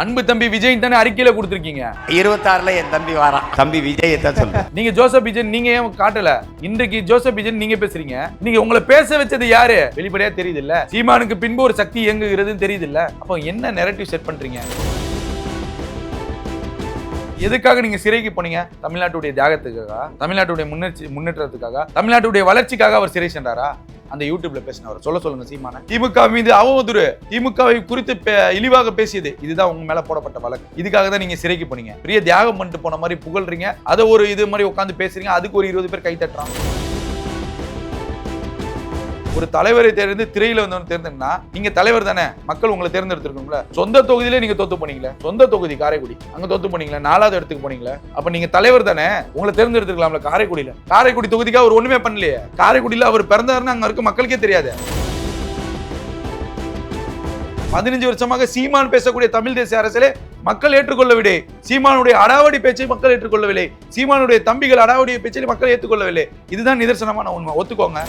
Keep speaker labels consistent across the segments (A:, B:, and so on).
A: அன்பு தம்பி விஜய் தானே அறிக்கையில கொடுத்திருக்கீங்க.
B: 26ல என் தம்பி வாரான். தம்பி விஜய் தான் சொல்றேன்.
A: நீங்க ஜோசப் விஜய் நீங்க ஏன் காட்டல? இன்றைக்கு ஜோசப் விஜய் நீங்க பேசுறீங்க. நீங்க உங்களை பேச வச்சது யாரு? வெளிப்படையா தெரியுது இல்ல. சீமானுக்கு பின்பு ஒரு சக்தி இயங்குகிறதுன்னு தெரியுது இல்ல. அப்போ என்ன நெரேட்டிவ் செட் பண்றீங்க? எதுக்காக நீங்க சிறைக்கு போனீங்க? தமிழ்நாட்டுடைய தியாகத்துக்காக, தமிழ்நாட்டுடைய முன்னேற்றத்துக்காக, தமிழ்நாட்டுடைய வளர்ச்சிக்காக அவர் சிறை சென்றாரா? அந்த யூடியூப்ல பேசினவர் சொல்லுங்க சீமான. திமுக மீது அவதூறு, திமுகவை குறித்து இழிவாக பேசியது, இதுதான் உங்க மேல போடப்பட்ட வழக்கு. இதுக்காக தான் நீங்க சிறைக்கு போனீங்க. பெரிய தியாகம் பண்ணிட்டு போன மாதிரி புகழ்றீங்க, அதை ஒரு இது மாதிரி உட்காந்து பேசுறீங்க, அதுக்கு ஒரு 20 பேர் கை தட்டுறாங்க. ஒரு தலைவரை தேர்ந்து திரையில வந்தவன் தேர்ந்தா நீங்க தலைவர் தானே, மக்கள் உங்களை தேர்ந்தெடுத்திருக்கணும்ல. சொந்த தொகுதியிலே நீங்க தோத்து போனீங்களே, சொந்த தொகுதி காரைக்குடி, அங்க தோத்து போனீங்களே, 4வது இடத்துக்கு போனீங்களே. அப்ப நீங்க தலைவர் தானே, உங்களை தேர்ந்தெடுத்துக்கலாம்ல. காரைக்குடியில, காரைக்குடி தொகுதிக்காக அவர் ஒண்ணுமே பண்ணலையே. காரைக்குடியில அவர் பிறந்தாருன்னு அங்க இருக்க மக்களுக்கே தெரியாது. 15 வருஷமாக சீமான் பேசக்கூடிய தமிழ் தேசிய அரசியலே மக்கள் ஏற்றுக்கொள்ளவில்லை. சீமானுடைய அடாவடி பேச்சை மக்கள் ஏற்றுக்கொள்ளவில்லை. சீமானுடைய தம்பிகள் அடாவடிய பேச்சை மக்கள் ஏற்றுக்கொள்ளவில்லை. இதுதான் நிதர்சனமான உண்மை. ஒத்துக்கோங்க.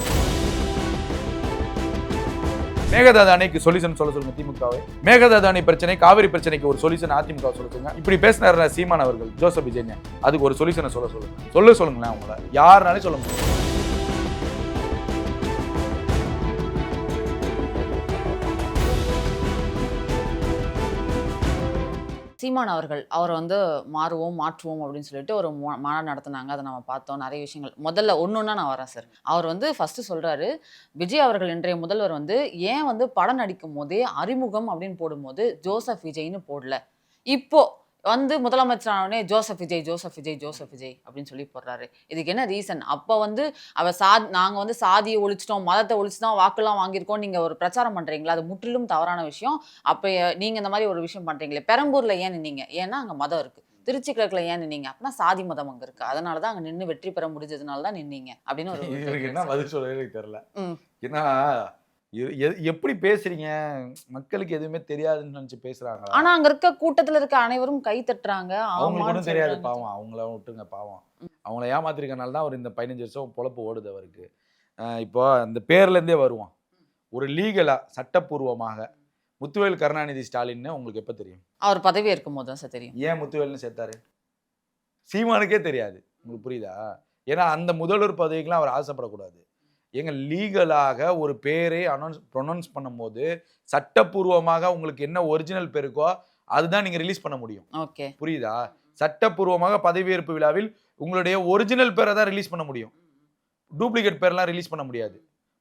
A: மேகதாது அணைக்கு சொல்யூஷன் சொல்லுங்க திமுகவை. மேகதாது அணை பிரச்சனை, காவிரி பிரச்சனைக்கு ஒரு சொல்யூஷன் அதிமுக சொல்லுங்க. இப்படி பேசினார் சீமான் அவர்கள், ஜோசப் விஜய், அதுக்கு ஒரு சொல்யூஷனை சொல்லுங்களேன். அவங்கள யாருனாலே சொல்ல முடியும்.
C: சீமான் அவர்கள் அவர் மாற்றுவோம் அப்படின்னு சொல்லிட்டு ஒரு மாநாடு நடத்தினாங்க. அதை நம்ம பார்த்தோம். நிறைய விஷயங்கள் முதல்ல ஒன்னொன்னா நான் வரேன் சார். அவர் ஃபர்ஸ்ட் சொல்றாரு, விஜய் அவர்கள் இன்றைய முதல்வர் ஏன் படம் நடிக்கும் போதே அறிமுகம் அப்படின்னு போடும்போது ஜோசப் விஜய்னு போடல, இப்போ முதலமைச்சரானே ஜோசப் விஜய் அப்படின்னு சொல்லி போடுறாரு. இதுக்கு என்ன ரீசன்? அப்போ நாங்க சாதியை ஒழிச்சிட்டோம், மதத்தை ஒழிச்சு தான் வாக்குலாம் வாங்கியிருக்கோம் நீங்க ஒரு பிரச்சாரம் பண்றீங்களா? அது முற்றிலும் தவறான விஷயம். அப்ப நீங்க இந்த மாதிரி ஒரு விஷயம் பண்றீங்களே. பெரம்பூர்ல ஏன் நின்னீங்க? ஏன்னா அங்க மதம் இருக்கு. திருச்சி கிழக்குல ஏன் நின்னீங்க? அப்படின்னா சாதி மதம் அங்க இருக்கு, அதனாலதான் அங்க நின்று வெற்றி பெற முடிஞ்சதுனாலதான் நின்னீங்க அப்படின்னு ஒரு
A: என்ன பதில் சொல்ல தெரியல. ஏன்னா எப்படி பேசுறீங்க, மக்களுக்கு எதுவுமே தெரியாதுன்னு நினைச்சு பேசுறாங்க.
C: ஆனா அங்க இருக்க கூட்டத்துல இருக்க அனைவரும் கை தட்டுறாங்க.
A: அவங்களுக்கு தெரியாது பாவம், அவங்கள விட்டுருங்க பாவம். அவங்கள ஏமாத்திருக்கனால தான் அவர் இந்த 15 வருஷம் பொழப்பு ஓடுது அவருக்கு. இப்போ அந்த பேர்ல இருந்தே வருவோம். ஒரு லீகலா சட்டப்பூர்வமாக முத்துவேல் கருணாநிதி ஸ்டாலின்னு உங்களுக்கு எப்ப தெரியும்?
C: அவர் பதவி இருக்கும் போது தான் சார் தெரியும். ஏன்
A: முத்துவேல்னு சேர்த்தாரு? சீமானுக்கே தெரியாது. உங்களுக்கு புரியுதா? ஏன்னா அந்த முதல்வர் பதவிக்கெல்லாம் அவர் ஆசைப்படக்கூடாது. எங்க லீகலாக ஒரு பேரை ப்ரொனவுன்ஸ் பண்ணும்போது சட்டப்பூர்வமாக உங்களுக்கு என்ன ஒரிஜினல் பேருக்கோ அதுதான் நீங்க ரிலீஸ் பண்ண முடியும்.
C: ஓகே,
A: புரியுதா? சட்டப்பூர்வமாக பதவியேற்பு விழாவில் உங்களுடைய ஒரிஜினல் பேரை தான் ரிலீஸ் பண்ண முடியும். டூப்ளிகேட் பேர்லாம் ரிலீஸ் பண்ண முடியாது.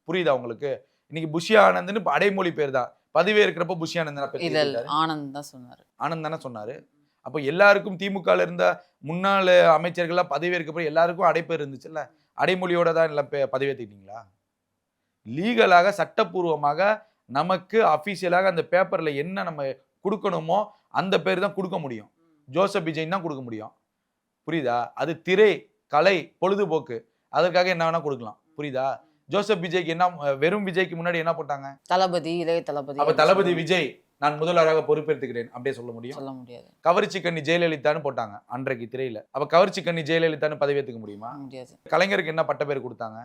A: புரியுதா உங்களுக்கு? இன்னைக்கு புஷி ஆனந்த்னு அடைமொழி பேர் தான். பதவியேற்கிறப்ப புஷி
C: ஆனந்த் தான் சொன்னாரு.
A: ஆனந்த் தானே சொன்னாரு. அப்போ எல்லாருக்கும் திமுகல இருந்த முன்னாள் அமைச்சர்கள்லாம் பதவியேற்கப்ப எல்லாருக்கும் அடைப்பேர் இருந்துச்சுல்ல, அடைமொழியோட தான் எல்லாம் பதவியேற்றிட்டீங்களா? லீகலாக சட்டப்பூர்வமாக நமக்கு அஃபீஷியலாக அந்த பேப்பர்ல என்ன நம்ம கொடுக்கணுமோ அந்த பேர் தான் கொடுக்க முடியும். ஜோசப் விஜய் தான் கொடுக்க முடியும். புரியுதா? அது திரை, கலை, பொழுதுபோக்கு, அதற்காக என்ன வேணா கொடுக்கலாம். புரியுதா? ஜோசப் விஜய்க்கு என்ன, வெறும் விஜய்க்கு முன்னாடி என்ன போட்டாங்க?
C: தளபதி, இளைய தளபதி.
A: அப்ப தளபதி விஜய் நான் முதல்வராக பொறுப்பேற்றுக்கிறேன் அப்படியே சொல்ல முடியாது. கவர்ச்சி கண்ணி ஜெயலலிதான்னு போட்டாங்க அன்றைக்கு திரையில. அப்ப கவர்ச்சி கண்ணி ஜெயலலிதான்னு பதவியேற்றுக்க முடியுமா?
C: முடியாது.
A: கலைஞருக்கு என்ன பட்ட பேர் கொடுத்தாங்க?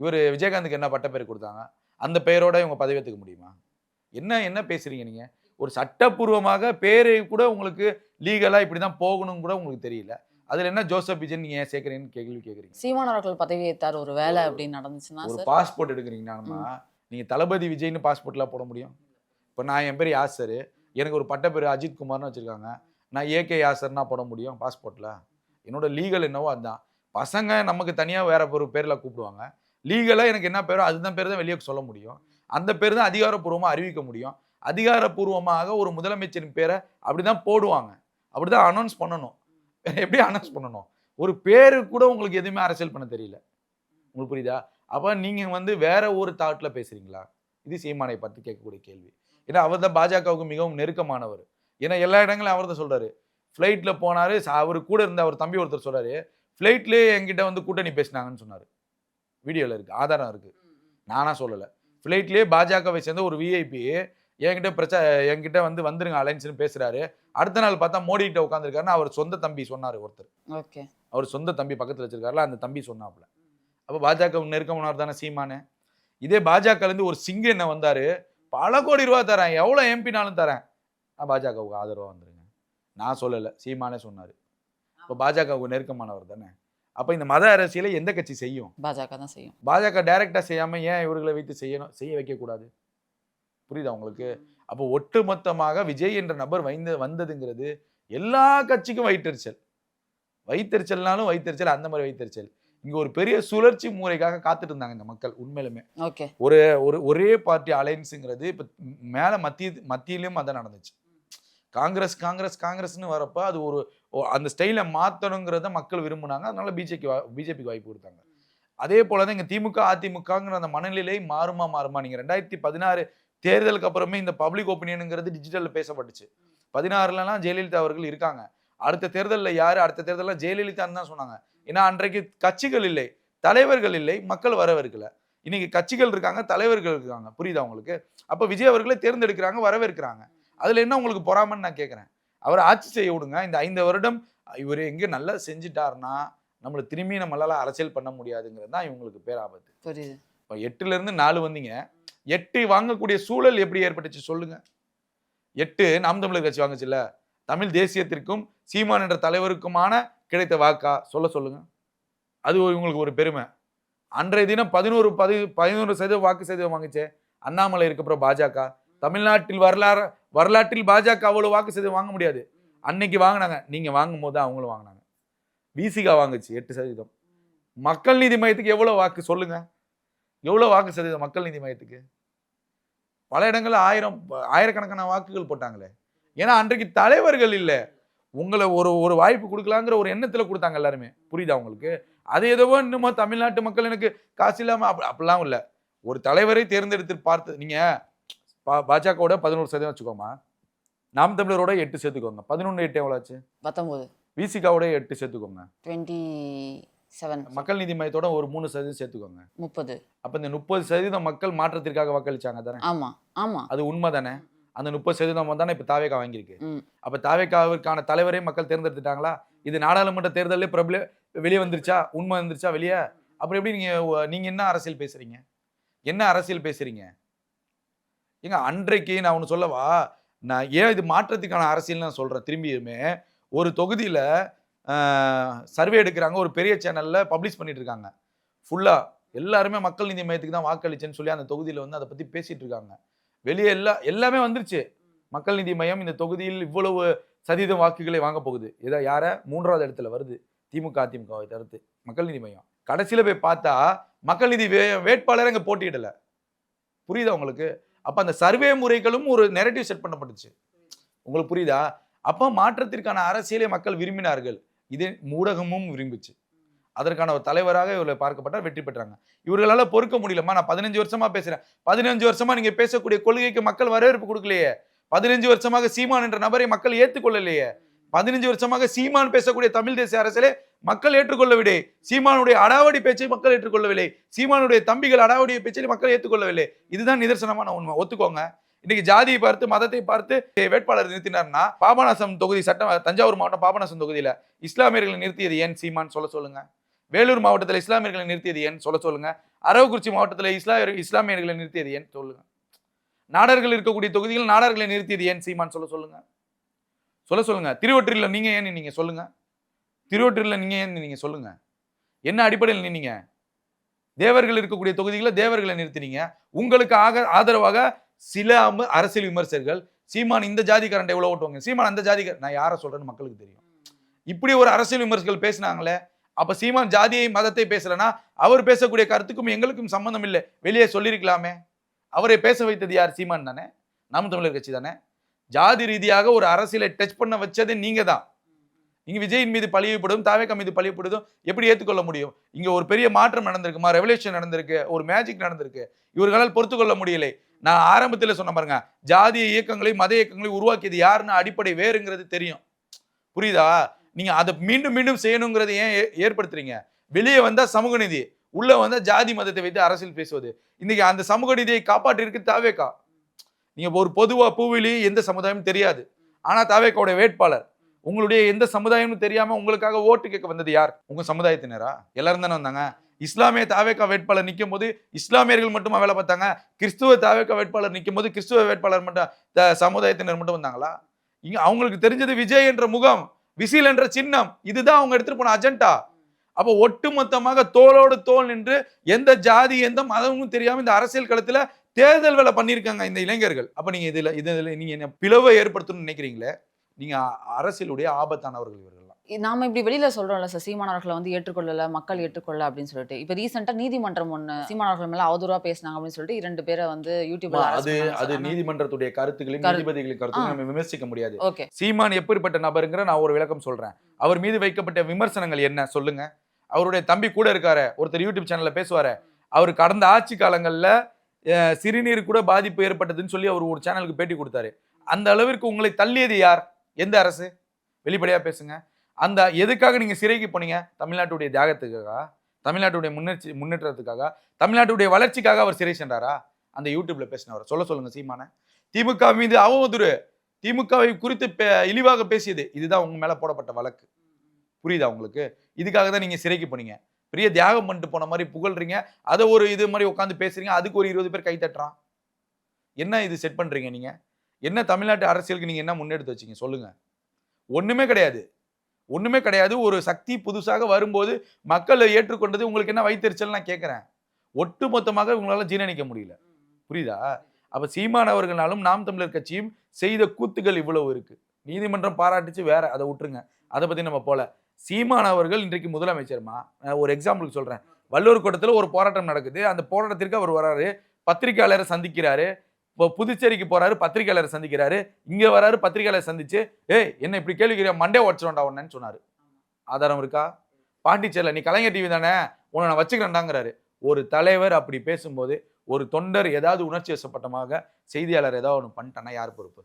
A: இவர் விஜயகாந்துக்கு என்ன பட்ட பேர் கொடுத்தாங்க? அந்த பெயரோட இவங்க பதவியேற்றுக்க முடியுமா? என்ன பேசுறீங்க நீங்க? ஒரு சட்டப்பூர்வமாக பேரை கூட உங்களுக்கு லீகலா இப்படிதான் போகணும் கூட உங்களுக்கு தெரியல. அதுல என்ன ஜோசப் விஜய் நீங்க ஏன் சேர்க்கிறீங்கன்னு கேள்வி கேட்குறீங்க.
C: சீமான் அவர்கள் பதவியேற்றார், ஒரு வேலை அப்படின்னு நடந்துச்சுன்னா
A: ஒரு பாஸ்போர்ட் எடுக்கிறீங்கன்னா நீங்க தளபதி விஜய்னு பாஸ்போர்ட்லாம் போட முடியும். இப்போ நான் என் பேர் யாசர், எனக்கு ஒரு பட்ட பேர் அஜித் குமார்னு வச்சுருக்காங்க, நான் ஏகே யாசர்னா போட முடியும் பாஸ்போர்ட்டில்? என்னோட லீகல் என்னவோ அதுதான். பசங்க நமக்கு தனியாக வேற ஒரு பேரில் கூப்பிடுவாங்க. லீகலாக எனக்கு என்ன பேரோ அதுதான் பேர் தான் வெளியே சொல்ல முடியும். அந்த பேர் தான் அதிகாரப்பூர்வமாக அறிவிக்க முடியும். அதிகாரப்பூர்வமாக ஒரு முதலமைச்சரின் பேரை அப்படி தான் போடுவாங்க, அப்படி தான் அனௌன்ஸ் பண்ணணும். எப்படி அனௌன்ஸ் பண்ணணும்? ஒரு பேரு கூட உங்களுக்கு எதுவுமே அரசியல் பண்ண தெரியல. உங்களுக்கு புரியுதா? அப்போ நீங்கள் வேற ஒரு தாட்டில் பேசுகிறீங்களா? இது சீமானை பார்த்து கேட்கக்கூடிய கேள்வி. ஏன்னா அவர் தான் பாஜகவுக்கு மிகவும் நெருக்கமானவர். ஏன்னா எல்லா இடங்களும் அவர் தான் சொல்றாரு. ஃப்ளைட்ல போனாரு, அவர் கூட இருந்த அவர் தம்பி ஒருத்தர் சொல்றாரு, ஃப்ளைட்லேயே என்கிட்ட கூட்டணி பேசினாங்கன்னு சொன்னாரு. வீடியோல இருக்கு, ஆதாரம் இருக்கு, நானா சொல்லல. ஃப்ளைட்லேயே பாஜகவை சேர்ந்த ஒரு விஐபி என்கிட்ட வந்துருங்க அலைன்ஸ்னு பேசுறாரு. அடுத்த நாள் பார்த்தா மோடி கிட்ட உட்காந்துருக்காருன்னு அவர் சொந்த தம்பி சொன்னாரு ஒருத்தர்.
C: ஓகே,
A: அவர் சொந்த தம்பி பக்கத்துல வச்சிருக்காருல, அந்த தம்பி சொன்னாப்ல. அப்போ பாஜக நெருக்கமானவர் தானே சீமானு. இதே பாஜகலேருந்து ஒரு சிங்கு என்ன வந்தாரு, பல கோடி ரூபா தரேன், எவ்வளோ எம்பினாலும் தரேன், பாஜகவுக்கு ஆதரவாக வந்துருங்க. நான் சொல்லலை, சீமானே சொன்னார். இப்போ பாஜகவுக்கு நெருக்கமானவர் தானே. அப்போ இந்த மத அரசியலை எந்த கட்சி செய்யும்?
C: பாஜக தான் செய்யும்.
A: பாஜக டைரக்டாக செய்யாமல் ஏன் இவர்களை வைத்து செய்ய வைக்கக்கூடாது? புரியுதா உங்களுக்கு? அப்போ ஒட்டுமொத்தமாக விஜய் என்ற நபர் வந்ததுங்கிறது எல்லா கட்சிக்கும் வைத்தறிச்சல்னாலும் வைத்தறிச்சல், அந்த மாதிரி வைத்தறிச்சல். இங்க ஒரு பெரிய சுழற்சி முறைக்காக காத்துட்டு இருந்தாங்க இந்த மக்கள். உண்மையிலுமே ஒரே பார்ட்டி அலையன்ஸுங்கிறது இப்ப மேல மத்தியிலும் அதான் நடந்துச்சு. காங்கிரஸ்னு வரப்ப அது அந்த ஸ்டைலை மாத்தணுங்கிறத மக்கள் விரும்புனாங்க. அதனால பிஜேபிக்கு வாய்ப்பு கொடுத்தாங்க. அதே போலதான் இங்க திமுக அதிமுகங்கிற அந்த மனநிலை மாறுமா நீங்க 2016 தேர்தலுக்கு அப்புறமே இந்த பப்ளிக் ஒப்பீனியனுங்கிறது டிஜிட்டல்ல பேசப்பட்டுச்சு. 16லலாம் ஜெயலலிதா அவர்கள் இருக்காங்க. அடுத்த தேர்தலில் யாரு? அடுத்த தேர்தலில் ஜெயலலிதான்னு தான் சொன்னாங்க. ஏன்னா அன்றைக்கு கட்சிகள் இல்லை, தலைவர்கள் இல்லை, மக்கள் வரவேற்கல. இன்னைக்கு கட்சிகள் இருக்காங்க, தலைவர்கள் இருக்காங்க. புரியுதா உங்களுக்கு? அப்ப விஜய் அவர்களை தேர்ந்தெடுக்கிறாங்க, வரவேற்கிறாங்க. அதுல என்ன உங்களுக்கு பொறாமன்னு நான் கேட்கிறேன். அவர் ஆட்சி செய்ய விடுங்க. இந்த 5 வருடம் இவர் எங்க நல்லா செஞ்சுட்டாருன்னா நம்மள திரும்பி நம்மளால அரசியல் பண்ண முடியாதுங்கிறது தான் இவங்களுக்கு பேராபத்து.
C: புரியுது.
A: இப்போ 8ல இருந்து 4 வந்தீங்க. 8 வாங்கக்கூடிய சூழல் எப்படி ஏற்பட்டுச்சு சொல்லுங்க. 8 நாம் தமிழர் கட்சி வாங்குச்சுல்ல, தமிழ் தேசியத்திற்கும் சீமான் என்ற தலைவருக்குமான கிடைத்த வாக்கா சொல்லுங்க. அது இவங்களுக்கு ஒரு பெருமை. அன்றைய தினம் 11% வாக்கு சதவீதம் வாங்குச்சே அண்ணாமலை இருக்கப்பறம் பாஜக. தமிழ்நாட்டில் வரலாற்றில் பாஜக அவ்வளவு வாக்கு சதவீதம் வாங்க முடியாது. அன்னைக்கு வாங்கினாங்க. நீங்க வாங்கும் போது அவங்களும் வாங்கினாங்க. விசிகா வாங்குச்சு 8%. மக்கள் நீதி மையத்துக்கு எவ்வளவு வாக்கு சொல்லுங்க? எவ்வளவு வாக்கு சதவீதம் மக்கள் நீதி மையத்துக்கு? பல இடங்கள்ல ஆயிரக்கணக்கான வாக்குகள் போட்டாங்களே. ஏன்னா அன்றைக்கு தலைவர்கள் இல்லை. உங்களை ஒரு வாய்ப்பு கொடுக்கலாங்கிற ஒரு எண்ணத்துல கொடுத்தாங்க எல்லாருமே. புரியுதா உங்களுக்கு? அது எதுவோ இன்னுமோ தமிழ்நாட்டு மக்கள் எனக்கு காசு இல்லாம அப்படிலாம் இல்லை. ஒரு தலைவரை தேர்ந்தெடுத்து பார்த்து நீங்க பாஜகவோட 11% வச்சுக்கோமா, நாம் தமிழரோட 8 சேர்த்துக்கோங்க. 11 8 எவ்வளவு ஆச்சு? 19. விசிகாவோட 8 சேர்த்துக்கோங்க. 27. மக்கள் நீதி மையத்தோட ஒரு 3% சேர்த்துக்கோங்க. 30. அப்ப இந்த 30% மக்கள் மாற்றத்திற்காக வாக்களிச்சாங்க தானே? ஆமா. அது உண்மை தானே? அந்த 30% தானே இப்ப தாவேகா வாங்கியிருக்கு. அப்ப தாவேகாவிற்கான தலைவரை மக்கள் தேர்ந்தெடுத்துட்டாங்களா? இது நாடாளுமன்ற தேர்தலே வெளியே வந்துருச்சா? உண்மை வந்துருச்சா வெளியே? அப்புறம் எப்படி நீங்க என்ன அரசியல் பேசுறீங்க? ஏங்க அன்றைக்கு நான் ஒன்று சொல்லவா, நான் ஏன் இது மாற்றத்துக்கான அரசியல் நான் சொல்றேன். திரும்பியுமே ஒரு தொகுதியில சர்வே எடுக்கிறாங்க, ஒரு பெரிய சேனல்ல பப்ளிஷ் பண்ணிட்டு இருக்காங்க. ஃபுல்லா எல்லாருமே மக்கள் நீதி மையத்துக்கு தான் வாக்களிச்சேன்னு சொல்லி அந்த தொகுதியில வந்து அதை பத்தி பேசிட்டு இருக்காங்க. வெளியே எல்லாமே வந்துருச்சு. மக்கள் நீதி மையம் இந்த தொகுதியில் இவ்வளவு சதவீதம் வாக்குகளை வாங்க போகுது. யார 3வது இடத்துல வருது திமுக அதிமுகவை தவிர்த்து மக்கள் நீதி மையம். கடைசியில போய் பார்த்தா மக்கள் நீதி வேட்பாளர் அங்க போட்டியிடல. புரியுதா உங்களுக்கு? அப்ப அந்த சர்வே முறைகளும் ஒரு நெரேட்டிவ் செட் பண்ணப்பட்டுச்சு. உங்களுக்கு புரியுதா? அப்ப மாற்றத்திற்கான அரசியலை மக்கள் விரும்பினார்கள். இதே ஊடகமும் விரும்பிச்சு. அதற்கான ஒரு தலைவராக இவர்களை பார்க்கப்பட்டார், வெற்றி பெற்றாங்க. இவர்களால பொறுக்க முடியலமா. நான் 15 வருஷமா பேசுறேன். 15 வருஷமா நீங்க பேசக்கூடிய கொள்கைக்கு மக்கள் வரவேற்பு கொடுக்கலையே. 15 வருஷமாக சீமான் என்ற நபரை மக்கள் ஏற்றுக்கொள்ளலையே. 15 வருஷமாக சீமான் பேசக்கூடிய தமிழ் தேசிய அரசியலை மக்கள் ஏற்றுக்கொள்ளவில்லை. சீமானுடைய அடாவடி பேச்சை மக்கள் ஏற்றுக்கொள்ளவில்லை. சீமானுடைய தம்பிகள் அடாவடிய பேச்சை மக்கள் ஏற்றுக்கொள்ளவில்லை. இதுதான் நிதர்சனமான உண்மை. ஒத்துக்கோங்க. இன்னைக்கு ஜாதியை பார்த்து மதத்தை பார்த்து வேட்பாளர் நிறுத்தினார்னா, பாபநாசம் தொகுதி தஞ்சாவூர் மாவட்டம் பாபநாசம் தொகுதியில இஸ்லாமியர்களை நிறுத்தியது ஏன் சீமான் சொல்லுங்க. வேலூர் மாவட்டத்தில் இஸ்லாமியர்களை நிறுத்தியது ஏன் சொல்லுங்க. அரவக்குறிச்சி மாவட்டத்தில் இஸ்லாமியர்களை நிறுத்தியது ஏன் சொல்லுங்க. நாடார்கள் இருக்கக்கூடிய தொகுதிகள் நாடார்களை நிறுத்தியது ஏன் சீமான் சொல்லுங்க. திருவொற்றில நீங்க ஏன் நீங்க சொல்லுங்க. என்ன அடிப்படையில் நின்னீங்க? தேவர்கள் இருக்கக்கூடிய தொகுதிகளை தேவர்களை நிறுத்தினீங்க. உங்களுக்கு ஆதரவாக சில அரசியல் விமர்சகர்கள் சீமான் இந்த ஜாதிக்காரன் எவ்வளவு ஓட்டுவாங்க, சீமான் அந்த ஜாதிக்காரன், நான் யாரை சொல்றேன்னு மக்களுக்கு தெரியும். இப்படி ஒரு அரசியல் விமர்சகர்கள் பேசினாங்களே. அப்ப சீமான் ஜாதியை மதத்தை பேசலனா அவர் பேசக்கூடிய கருத்துக்கும் எங்களுக்கும் சம்பந்தம் இல்லை, வெளியே சொல்லியிருக்கலாமே. அவரை பேச வைத்தது யார்? சீமான் தானே, நாம் தமிழர் கட்சி தானே. ஜாதி ரீதியாக ஒரு அரசியலை டச் பண்ண வச்சது நீங்க தான். இங்க விஜயின் மீது பழியப்படும், தாவேகா மீது பழியப்படுதும் எப்படி ஏற்றுக்கொள்ள முடியும்? இங்க ஒரு பெரிய மாற்றம் நடந்திருக்குமா, ரெவல்யூஷன் நடந்திருக்கு, ஒரு மேஜிக் நடந்திருக்கு. இவர்களால் பொறுத்துக்கொள்ள முடியலை. நான் ஆரம்பத்தில் சொன்ன பாருங்க, ஜாதிய இயக்கங்களை மத இயக்கங்களை உருவாக்கியது யாருன்னு அடிப்படை வேறுங்கிறது தெரியும். புரியுதா? நீங்க அதை மீண்டும் மீண்டும் செய்யணுங்கிறத ஏன் ஏற்படுத்துறீங்க? வெளியே வந்தா சமூக நீதி, உள்ள வந்தா ஜாதி மதத்தை வைத்து அரசியல் பேசுவது. இன்னைக்கு அந்த சமூக நீதியை காப்பாற்றிருக்கு தாவேகா. நீங்க ஒரு பொதுவா பூவிலி எந்த சமுதாயமும் தெரியாது, ஆனா தாவேகாவுடைய வேட்பாளர் உங்களுடைய எந்த சமுதாயமும் தெரியாம உங்களுக்காக ஓட்டு கேட்க வந்தது யார்? உங்க சமுதாயத்தினரா? எல்லாரும் தானே வந்தாங்க. இஸ்லாமிய தாவேகா வேட்பாளர் நிற்கும் போது இஸ்லாமியர்கள் மட்டுமா வேலை பார்த்தாங்க? கிறிஸ்துவ தாவேகா வேட்பாளர் நிற்கும் போது கிறிஸ்துவ வேட்பாளர் மட்டும் சமுதாயத்தினர் மட்டும் வந்தாங்களா? இங்க அவங்களுக்கு தெரிஞ்சது விஜய் என்ற முகம், விசில் என்ற சின்னம், இதுதான் அவங்க எடுத்துட்டு போன அஜெண்டா. அப்ப ஒட்டுமொத்தமாக தோளோடு தோள் நின்று எந்த ஜாதி எந்த மதமும் தெரியாம இந்த அரசியல் களத்துல தேர்தல் வேலை பண்ணியிருக்காங்க இந்த இளைஞர்கள். அப்ப நீங்க இதுல நீங்க என்ன பிளவை ஏற்படுத்தணும்னு நினைக்கிறீங்களே, நீங்க அரசியலுடைய ஆபத்தானவர்கள் இவர்கள்.
C: நாம இப்படி வெளியில சொல்றோம்ல சார், சீமானவர்களை வந்து ஏற்றுக்கொள்ளல, மக்கள் ஏற்றுக்கொள்ள அப்படின்னு சொல்லிட்டு. இப்ப ரீசெண்டா நீதிமன்றம் ஒண்ணு சீமானவர்கள் மேல அவதூறா பேசினாங்க அப்படின்னு சொல்லிட்டு 2 பேரை வந்து யூடியூப்ல
A: அது நீதிமன்றத்துடைய கருத்துக்களையும் நீதிபதிகளின் கருத்துக்களையும் நம்ம விமர்சிக்க முடியாது.
C: ஓகே,
A: சீமான் எப்படிப்பட்ட நபருங்கிற நான் ஒரு விளக்கம் சொல்றேன். அவர் மீது வைக்கப்பட்ட விமர்சனங்கள் என்ன சொல்லுங்க. அவருடைய தம்பி கூட இருக்காரு, ஒருத்தர் யூடியூப் சேனல்ல பேசுவாரு. அவர் கடந்த ஆட்சி காலங்கள்ல சிறுநீர் கூட பாதிப்பு ஏற்பட்டதுன்னு சொல்லி அவர் ஒரு சேனலுக்கு பேட்டி கொடுத்தாரு. அந்த அளவிற்கு உங்களை தள்ளியது யார்? எந்த அரசு? வெளிப்படையா பேசுங்க. அந்த எதுக்காக நீங்க சிறைக்கு போனீங்க? தமிழ்நாட்டுடைய தியாகத்துக்காக, தமிழ்நாட்டுடைய முன்னேற்றத்துக்காக, தமிழ்நாட்டுடைய வளர்ச்சிக்காக அவர் சிறை சென்றாரா? அந்த யூடியூப்ல பேசினவர் சொல்லுங்க சீமான. திமுக மீது அவதூறு, திமுகவை குறித்து இழிவாக பேசியது, இதுதான் உங்க மேல போடப்பட்ட வழக்கு. புரியுதா உங்களுக்கு? இதுக்காக தான் நீங்க சிறைக்கு போனீங்க. பெரிய தியாகம் பண்ணிட்டு போன மாதிரி புகழ்றீங்க, அதை ஒரு இது மாதிரி உட்காந்து பேசுறீங்க, அதுக்கு ஒரு 20 பேர் கை தட்டுறான். என்ன இது செட் பண்றீங்க நீங்க? என்ன தமிழ்நாட்டு அரசியலுக்கு நீங்க என்ன முன்னெடுத்து வச்சீங்க சொல்லுங்க. ஒண்ணுமே கிடையாது, ஒண்ணுமே கிடையாது. ஒரு சக்தி புதுசாக வரும்போது மக்களை ஏற்றுக்கொண்டது உங்களுக்கு என்ன வைத்தறிச்சல் நான் கேட்கிறேன். ஒட்டுமொத்தமாக உங்களால ஜீரணிக்க முடியல. புரியுதா? அப்ப சீமான் அவர்களாலும் நாம் தமிழர் கட்சியும் செய்த கூத்துகள் இவ்வளவு இருக்கு. நீதிமன்றம் பாராட்டுச்சு வேற, அதை விட்டுருங்க, அதை பத்தி நம்ம போல. சீமான் அவர்கள் இன்றைக்கு முதலமைச்சர்மா. ஒரு எக்ஸாம்பிளுக்கு சொல்றேன். வள்ளுவர் கோட்டத்தில் ஒரு போராட்டம் நடக்குது. அந்த போராட்டத்திற்கு அவர் வராரு, பத்திரிகையாளரை சந்திக்கிறாரு. இப்போ புதுச்சேரிக்கு போறாரு, பத்திரிகையாளரை சந்திக்கிறாரு. இங்க வராரு, பத்திரிகையாளரை சந்திச்சு என்ன இப்படி கேள்வி கேட்க மண்டே உடச்சிடும்டா உடனேன்னு சொன்னாரு. ஆதாரம் இருக்கா? பாண்டிச்சேரியில் நீ கலைஞர் டிவி தானே, உன்னை நான் வச்சுக்கிறேன்டாங்கிறாரு. ஒரு தலைவர் அப்படி பேசும்போது, ஒரு தொண்டர் ஏதாவது உணர்ச்சி வசப்பட்டமாக செய்தியாளர் ஏதாவது ஒன்று பண்ணிட்டானா யார் பொறுப்பு?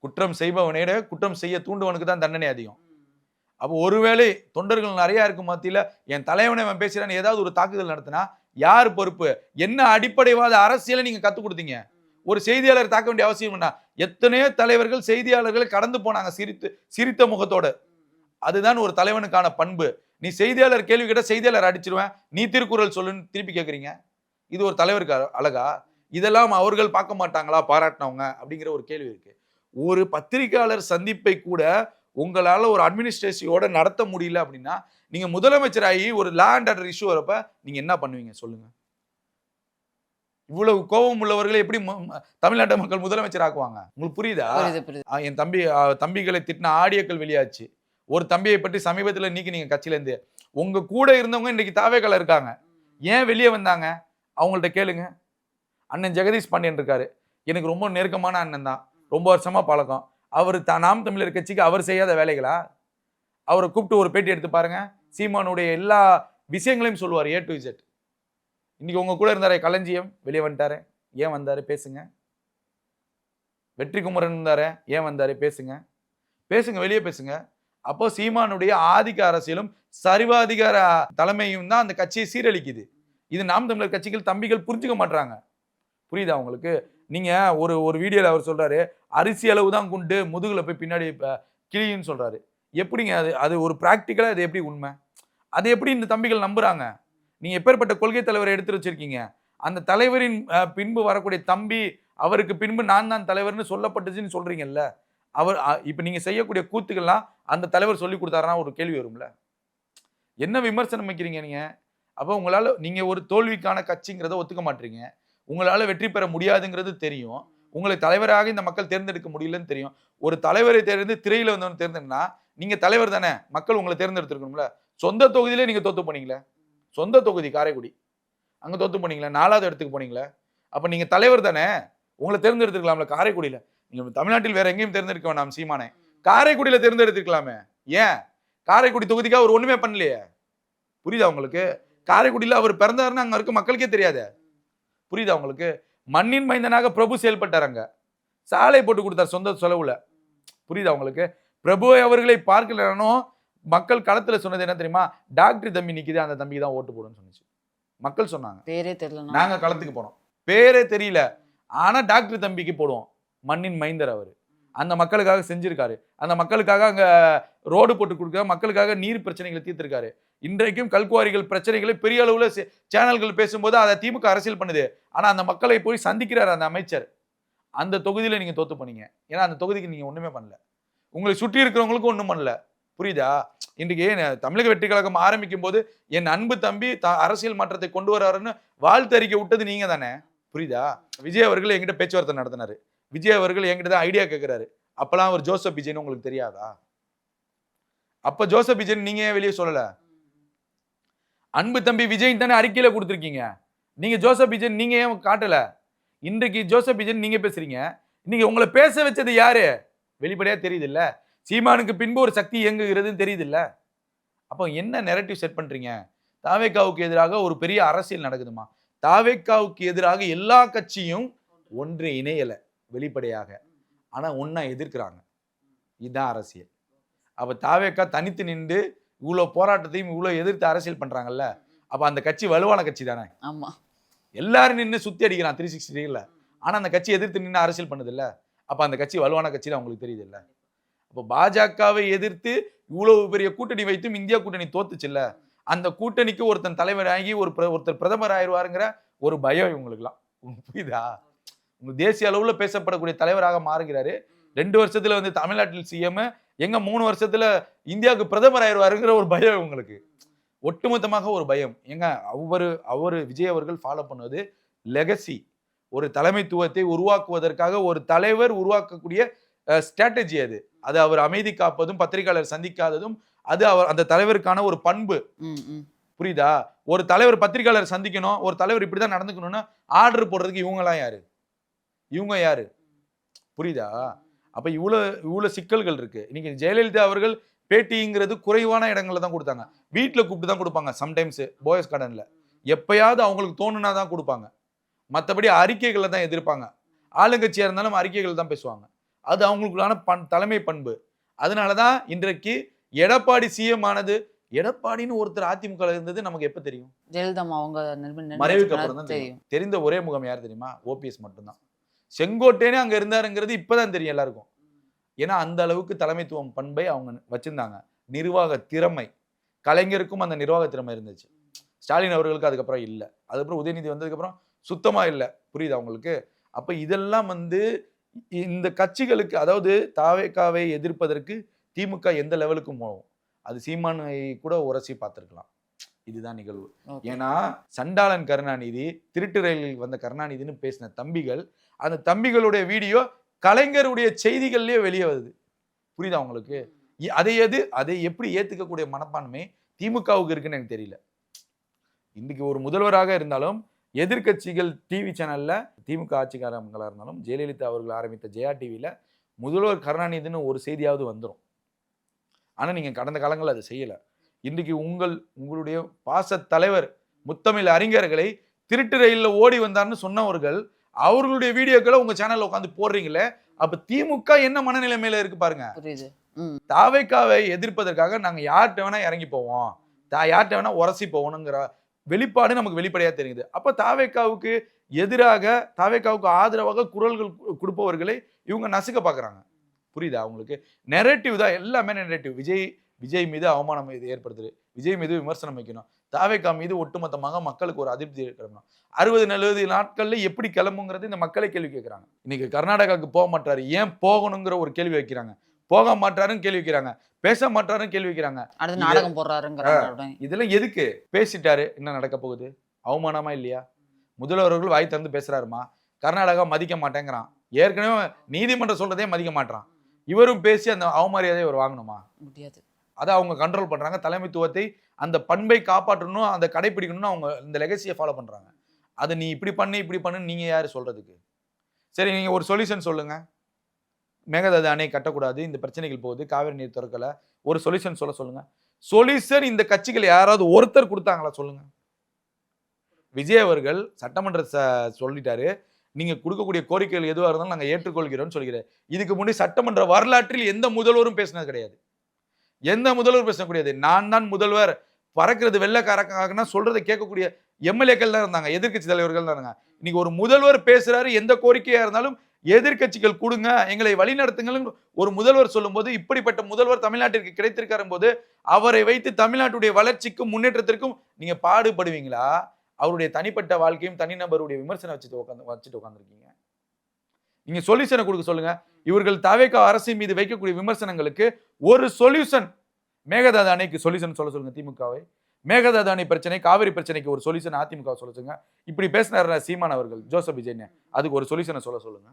A: குற்றம் செய்பவனோட குற்றம் செய்ய தூண்டுவனுக்கு தான் தண்டனை அதிகம். அப்போ ஒருவேளை தொண்டர்கள் நிறைய இருக்கு மத்தியில என் தலைவனை அவன் பேசுறான்னு ஏதாவது ஒரு தாக்குதல் நடத்தினா யார் பொறுப்பு? என்ன அடிப்படைவாத அரசியலை நீங்க கத்துக் கொடுத்தீங்க? ஒரு செய்தியாளர் தாக்க வேண்டிய அவசியம் என்ன? எத்தனையோ தலைவர்கள் செய்தியாளர்களை கடந்து போனாங்க சிரித்த முகத்தோட. அதுதான் ஒரு தலைவனுக்கான பண்பு. நீ செய்தியாளர் கேள்வி கேட்ட செய்தியாளர் அடிச்சிருவேன், நீ திருக்குறள் சொல்லுன்னு திருப்பி கேட்குறீங்க. இது ஒரு தலைவருக்கு அழகா? இதெல்லாம் அவர்கள் பார்க்க மாட்டாங்களா பாராட்டினவங்க அப்படிங்கிற ஒரு கேள்வி இருக்கு. ஒரு பத்திரிகையாளர் சந்திப்பை கூட உங்களால ஒரு அட்மினிஸ்ட்ரேஷனோட நடத்த முடியல அப்படின்னா நீங்க முதலமைச்சராகி ஒரு லா அண்ட் ஆர்டர் இஷ்யூ வரப்ப நீங்க என்ன பண்ணுவீங்க சொல்லுங்க. இவ்வளவு கோபம் உள்ளவர்களை எப்படி தமிழ்நாட்டு மக்கள் முதலமைச்சர் ஆக்குவாங்க? உங்களுக்கு புரியுதா? என் தம்பிகளை திட்டின ஆடியோக்கள் வெளியாச்சு. ஒரு தம்பியை பற்றி சமீபத்தில் நீங்க கட்சியில இருந்து உங்க கூட இருந்தவங்க இன்னைக்கு தாவேக்கால இருக்காங்க. ஏன் வெளியே வந்தாங்க? அவங்கள்ட்ட கேளுங்க. அண்ணன் ஜெகதீஷ் பாண்டியன் இருக்காரு, எனக்கு ரொம்ப நெருக்கமான அண்ணன் தான், ரொம்ப வருஷமா பழக்கம். அவர் நாம் தமிழர் கட்சிக்கு அவர் செய்யாத வேலைகளா? அவரை கூப்பிட்டு ஒரு பேட்டி எடுத்து பாருங்க. சீமானுடைய எல்லா விஷயங்களையும் சொல்லுவார், A to Z. இன்னைக்கு உங்க கூட இருந்தாரே களஞ்சியம், வெளியே வந்துட்டாரு, ஏன் வந்தாரு பேசுங்க. வெற்றி குமரன் இருந்தாரு, ஏன் வந்தாரு பேசுங்க. வெளியே பேசுங்க. அப்போ சீமானுடைய ஆதிக்க அரசியலும் சரிவாதிகார தலைமையும் தான் அந்த கட்சியை சீரழிக்குது. இது நாம் தமிழர் கட்சிகள் தம்பிகள் புரிஞ்சுக்க மாட்டாங்க. புரியுதா உங்களுக்கு? நீங்க ஒரு வீடியோல அவர் சொல்றாரு, அரிசி அளவு தான் குண்டு, முதுகுல போய் பின்னாடி கிளின்னு சொல்றாரு. எப்படிங்க அது ஒரு பிராக்டிக்கலா அது எப்படி உண்மை? அதை எப்படி இந்த தம்பிகள் நம்புறாங்க? நீங்க எப்பேற்பட்ட கொள்கை தலைவரை எடுத்து வச்சிருக்கீங்க? அந்த தலைவரின் பின்பு வரக்கூடிய தம்பி, அவருக்கு பின்பு நான் தான் தலைவர்னு சொல்லப்பட்டுச்சுன்னு சொல்றீங்கல்ல. அவர் இப்ப நீங்க செய்யக்கூடிய கூத்துக்கள்லாம் அந்த தலைவர் சொல்லி கொடுத்தாருன்னா ஒரு கேள்வி வரும்ல. என்ன விமர்சனம் வைக்கிறீங்க நீங்க? அப்போ உங்களால நீங்க ஒரு தோல்விக்கான கட்சிங்கிறத ஒத்துக்க மாட்டீங்க. உங்களால வெற்றி பெற முடியாதுங்கிறது தெரியும். உங்களை தலைவராக இந்த மக்கள் தேர்ந்தெடுக்க முடியலன்னு தெரியும். ஒரு தலைவரை திரையில வந்தவன் தேர்ந்தெடுனா நீங்க தலைவர் தானே, மக்கள் உங்களை தேர்ந்தெடுத்திருக்கணும்ல. சொந்த தொகுதியிலே நீங்க தோத்து போனீங்களே, சொந்த தொகுதி காரைக்குடி, அங்க தோத்து போனீங்களே, 4வது இடத்துக்கு போனீங்களே. அப்ப நீங்க தலைவர் தானே, உங்களை தேர்ந்தெடுத்துக்கலாம்ல காரைக்குடியில. நீங்க தமிழ்நாட்டில் வேற எங்கேயும் தேர்ந்தெடுக்க வேண்டாம் சீமானே, காரைக்குடியில தேர்ந்தெடுத்துக்கலாமே. ஏன் காரைக்குடி தொகுதிக்காக அவர் ஒண்ணுமே பண்ணலையே? புரியுதா உங்களுக்கு? காரைக்குடியில அவர் பிறந்தாருன்னு அங்க இருக்க மக்களுக்கே தெரியாது. புரியுதா உங்களுக்கு? மண்ணின் மைந்தனாக பிரபு செயல்பட்டாருங்க, சாலை போட்டு கொடுத்தார் சொந்த செலவுல. புரியுதா உங்களுக்கு? பிரபு அவர்களை பார்க்கலனோ மக்கள் களத்துல சொன்னது என்ன தெரியுமா? டாக்டர் தம்பி நிக்குது, அந்த தம்பிக்கு தான் ஓட்டு போடுன்னு சொன்னிச்சு மக்கள் சொன்னாங்க.
C: பேரே தெரியல,
A: நாங்க களத்துக்கு போனோம், பேரே தெரியல, ஆனா டாக்டர் தம்பிக்கு போடுவோம். மண்ணின் மைந்தர் அவர், அந்த மக்களுக்காக செஞ்சிருக்காரு. அந்த மக்களுக்காக அங்க ரோடு போட்டு கொடுக்க, மக்களுக்காக நீர் பிரச்சனைகளை தீர்த்திருக்காரு. இன்றைக்கும் கல்குவாரிகள் பிரச்சனைகளை பெரிய அளவுல சேனல்கள் பேசும்போது அதை திமுக அரசியல் பண்ணுது. ஆனா அந்த மக்களை போய் சந்திக்கிறார் அந்த அமைச்சர். அந்த தொகுதியில நீங்க தோத்து போனீங்க. ஏன்னா அந்த தொகுதிக்கு நீங்க ஒண்ணுமே பண்ணல. உங்களை சுற்றி இருக்கிறவங்களுக்கும் ஒண்ணும் பண்ணல. புரியுதா? இன்றைக்கு தமிழக வெற்றி கழகம் ஆரம்பிக்கும் போது என் அன்பு தம்பி அரசியல் மாற்றத்தை கொண்டு வராருன்னு வாழ்த்தறிக்கை விட்டது நீங்க தானே. புரியுதா? விஜய் அவர்கள் என்கிட்ட பேச்சுவார்த்தை நடத்தினாரு. விஜய் அவர்கள் என்கிட்ட தான் ஐடியா கேட்கிறாரு. அப்பெல்லாம் அவர் ஜோசப் விஜய்னு உங்களுக்கு தெரியாதா? அப்ப ஜோசப் விஜய் நீங்க ஏன் வெளியே சொல்லல? அன்பு தம்பி விஜய் தானே அறிக்கையில கொடுத்திருக்கீங்க. நீங்க ஜோசப் விஜய் நீங்க ஏன் காட்டல? இன்றைக்கு ஜோசப் விஜய் நீங்க பேசுறீங்க. இன்னைக்கு உங்களை பேச வச்சது யாரு? வெளிப்படையா தெரியுது இல்ல. சீமானுக்கு பின்பு ஒரு சக்தி இயங்குகிறதுன்னு தெரியுது இல்ல. அப்போ என்ன நெரேட்டிவ் செட் பண்றீங்க? தாவேக்காவுக்கு எதிராக ஒரு பெரிய அரசியல் நடக்குதுமா. தாவேக்காவுக்கு எதிராக எல்லா கட்சியும் ஒன்று இணையல வெளிப்படையாக. ஆனா ஒன்னா எதிர்க்கிறாங்க. இதுதான் அரசியல். அப்ப தாவேக்கா தனித்து நின்று இவ்வளவு போராட்டத்தையும் இவ்வளவு எதிர்த்து அரசியல் பண்றாங்கல்ல. அப்ப அந்த கட்சி வலுவான கட்சி தானே.
C: ஆமா.
A: எல்லாரும் நின்று சுத்தி அடிக்கிறான் 360 டிகிரில. ஆனா அந்த கட்சி எதிர்த்து நின்று அரசியல் பண்ணுது இல்ல. அப்ப அந்த கட்சி வலுவான கட்சி தான் உங்களுக்கு தெரியுது இல்ல. அப்ப பாஜகவை எதிர்த்து இவ்வளவு பெரிய கூட்டணி வைத்தும் இந்தியா கூட்டணி தோத்துச்சு இல்ல. அந்த கூட்டணிக்கு ஒருத்தன் தலைவர் ஆகி ஒருத்தர் பிரதமர் ஆயிடுவாருங்கிற ஒரு பயம் இவங்களுக்குலாம். புரியுதா? உங்க தேசிய அளவுல பேசப்படக்கூடிய தலைவராக மாறுகிறாரு. 2 வருஷத்துல வந்து தமிழ்நாட்டில் சிஎம், எங்க 3 வருஷத்துல இந்தியாவுக்கு பிரதமர் ஆயிடுவாருங்கிற ஒரு பயம் உங்களுக்கு. ஒட்டுமொத்தமாக ஒரு பயம். ஏங்க அவரு விஜய் அவர்கள் ஃபாலோ பண்ணுவது லெகசி. ஒரு தலைமைத்துவத்தை உருவாக்குவதற்காக ஒரு தலைவர் உருவாக்கக்கூடிய ஸ்ட்ராட்டஜி அது. அது அவர் அமைதி காப்பதும் பத்திரிகையாளர் சந்திக்காததும் அது அந்த தலைவருக்கான ஒரு பண்பு. புரியுதா? ஒரு தலைவர் பத்திரிகையாளர் சந்திக்கணும், ஒரு தலைவர் இப்படிதான் நடந்துக்கணும்னு ஆர்டர் போடுறதுக்கு இவங்கலாம் யாரு? இவங்க யாரு? புரியுதா? அப்ப இவ்வளவு சிக்கல்கள் இருக்கு. இன்னைக்கு ஜெயலலிதா அவர்கள் பேட்டிங்கிறது குறைவான இடங்கள்ல தான் கொடுத்தாங்க. வீட்டுல கூப்பிட்டு தான் கொடுப்பாங்க. சம்டைம்ஸ் போயஸ் கார்டன்ல எப்பயாவது அவங்களுக்கு தோணுனா தான் கொடுப்பாங்க. மற்றபடி அறிக்கைகளை தான் எதிர்ப்பாங்க. ஆளுங்கட்சியா இருந்தாலும் அறிக்கைகள் தான் பேசுவாங்க. அது அவங்களுக்குள்ளான தலைமை பண்பு. அதனாலதான் இன்றைக்கு எடப்பாடி சிஎம் ஆனது. எடப்பாடின்னு ஒருத்தர் அதிமுக இருந்தது நமக்கு எப்ப தெரியும்?
C: ஜெயலலிதா அவங்க
A: மறைவுக்கு அப்புறம் தான் தெரியும். தெரிந்த ஒரே முகம் யார் தெரியுமா? ஓபிஎஸ் மட்டும்தான். செங்கோட்டையனே அங்க இருந்தாருங்கிறது இப்பதான் தெரியும் எல்லாருக்கும். ஏன்னா அந்த அளவுக்கு தலைமைத்துவம் பண்பை அவங்க வச்சிருந்தாங்க. நிர்வாக திறமை, கலைஞருக்கும் அந்த நிர்வாக திறமை இருந்துச்சு. ஸ்டாலின் அவர்களுக்கு அதுக்கப்புறம் இல்ல. அதுக்கப்புறம் உதயநிதி வந்ததுக்கு அப்புறம் சுத்தமா இல்ல. புரியுதா உங்களுக்கு? அப்ப இதெல்லாம் வந்து இந்த கட்சிகளுக்கு, அதாவது தாவேக்காவை எதிர்ப்பதற்கு திமுக எந்த லெவலுக்கும் போகும். அது சீமானை கூட உரசி பார்த்திருக்கலாம். இதுதான் நிகழ்வு. ஏன்னா சண்டாளன் கருணாநிதி, திருட்டு ரயிலில் வந்த கருணாநிதினு பேசின தம்பிகள், அந்த தம்பிகளுடைய வீடியோ கலைஞருடைய செய்திகள்லயே வெளியே வருது. புரியுதா உங்களுக்கு? அதை எப்படி ஏத்துக்கக்கூடிய மனப்பான்மை திமுகவுக்கு இருக்குன்னு எனக்கு தெரியல. இன்னைக்கு ஒரு முதல்வராக இருந்தாலும் எதிர்கட்சிகள் டிவி சேனல்ல திமுக ஆட்சிக்காரங்களா இருந்தாலும் ஜெயலலிதா அவர்கள் ஆரம்பித்த ஜெயா டிவியில முதல்வர் கருணாநிதினு ஒரு செய்தியாவது வந்துடும். ஆனா நீங்க கடந்த காலங்கள் அதை செய்யல. இன்றைக்கு உங்களுடைய பாச தலைவர் முத்தமிழ் அறிஞர்களை திருட்டு ரயில்ல ஓடி வந்தார்னு சொன்னவர்கள் அவர்களுடைய வீடியோக்களை உங்க சேனல்ல உட்காந்து போடுறீங்களே. அப்ப திமுக என்ன மனநிலைமையில இருக்கு பாருங்க. தாவேக்காவை எதிர்ப்பதற்காக நாங்க யார்கிட்ட வேணா இறங்கி போவோம், யார்கிட்ட வேணா உரசி போவோம்ங்கிற வெளிப்பாடு நமக்கு வெளிப்படையா தெரியுது. அப்ப தாவேக்காவுக்கு எதிராக, தாவேக்காவுக்கு ஆதரவாக குரல்கள் கொடுப்பவர்களை இவங்க நசுக்க பாக்குறாங்க. புரியுதா உங்களுக்கு? நெரேட்டிவ் தான் எல்லாமே. நெரேட்டிவ். விஜய் மீது அவமானம் ஏற்படுத்துது, விஜய் மீது விமர்சனம் வைக்கணும், தாவேக்கா மீது ஒட்டுமொத்தமாக மக்களுக்கு ஒரு அதிருப்தி கிளம்பணும். 60-70 நாட்கள்ல எப்படி கிளம்புங்கிறது இந்த மக்களை கேள்வி கேட்கிறாங்க. இன்னைக்கு கர்நாடகாவுக்கு போக மாட்டாரு, ஏன் போகணுங்கிற ஒரு கேள்வி வைக்கிறாங்க. போக மாட்டாருன்னு கேள்வி வைக்கிறாங்க, பேச மாட்டாருன்னு கேள்வி வைக்கிறாங்க.
C: நாடகம் போடுறாருங்கிறாங்க.
A: இதெல்லாம் எதுக்கு? பேசிட்டாரு, என்ன நடக்க போகுது? அவமானமா இல்லையா? முதல்வர்கள் வாய் திறந்து பேசுறாருமா. கர்நாடகா மதிக்க மாட்டேங்கிறான். ஏற்கனவே நீதிமன்றம் சொல்றதே மதிக்க மாட்டான். இவரும் பேசி அந்த அவமரியாதையை இவர் வாங்கணுமா? முடியாது. அதை அவங்க கண்ட்ரோல் பண்றாங்க. தலைமைத்துவத்தை, அந்த பண்பை காப்பாற்றணும், அந்த கடைபிடிக்கணும்னு அவங்க இந்த லெகசியை ஃபாலோ பண்றாங்க. அதை நீ இப்படி பண்ணு நீங்க யாரு சொல்றதுக்கு? சரி, நீங்க ஒரு சொல்யூஷன் சொல்லுங்க. மேகதாது அணை கட்டக்கூடாது, இந்த பிரச்சனைகள் போகுது, காவிரி நீர் திறக்கல, ஒரு சொல்யூஷன் சொல்லுங்க. சொல்யூஷன் இந்த கட்சிகள் யாராவது ஒருத்தர் கொடுத்தாங்களா சொல்லுங்க. விஜய் அவர்கள் சட்டமன்ற சொல்லிட்டாரு, நீங்க கொடுக்கக்கூடிய கோரிக்கைகள் எதுவாக இருந்தாலும் நாங்க ஏற்றுக்கொள்கிறோம்னு சொல்கிறேன். இதுக்கு முன்னாடி சட்டமன்ற வரலாற்றில் எந்த முதல்வரும் பேசினது கிடையாது. எந்த முதல்வர் பேசக்கூடியது? நான் தான் முதல்வர், பறக்கிறது வெள்ளக்காரக்காகனா சொல்றதை கேட்கக்கூடிய எம்எல்ஏக்கள் தான் இருந்தாங்க, எதிர்கட்சி தலைவர்கள் தான் இருந்தாங்க. இன்னைக்கு ஒரு முதல்வர் பேசுறாரு, எந்த கோரிக்கையா இருந்தாலும் எதிர்கட்சிகள் கொடுங்க, எங்களை வழிநடத்துங்கள் ஒரு முதல்வர் சொல்லும் போது, இப்படிப்பட்ட முதல்வர் தமிழ்நாட்டிற்கு கிடைத்திருக்காரு போது அவரை வைத்து தமிழ்நாட்டுடைய வளர்ச்சிக்கும் முன்னேற்றத்திற்கும் நீங்க பாடுபடுவீங்களா? அவருடைய தனிப்பட்ட வாழ்க்கையும் தனிநபருடைய விமர்சனம் வச்சுட்டு உட்காந்துருக்கீங்க. நீங்க சொல்யூஷனை கொடுக்க சொல்லுங்க. இவர்கள் தவேக அரசின் மீது வைக்கக்கூடிய விமர்சனங்களுக்கு ஒரு சொல்யூஷன், மேகதாது அணைக்கு சொல்யூஷன் சொல்ல சொல்லுங்க திமுகவை. மேகதாது அணை பிரச்சனை, காவிரி பிரச்சனைக்கு ஒரு சொல்யூஷன் அதிமுக சொல்ல சொல்லுங்க. இப்படி பேசினார் சீமான் அவர்கள், ஜோசப் விஜய், அதுக்கு ஒரு சொல்யூஷனை சொல்ல சொல்லுங்க.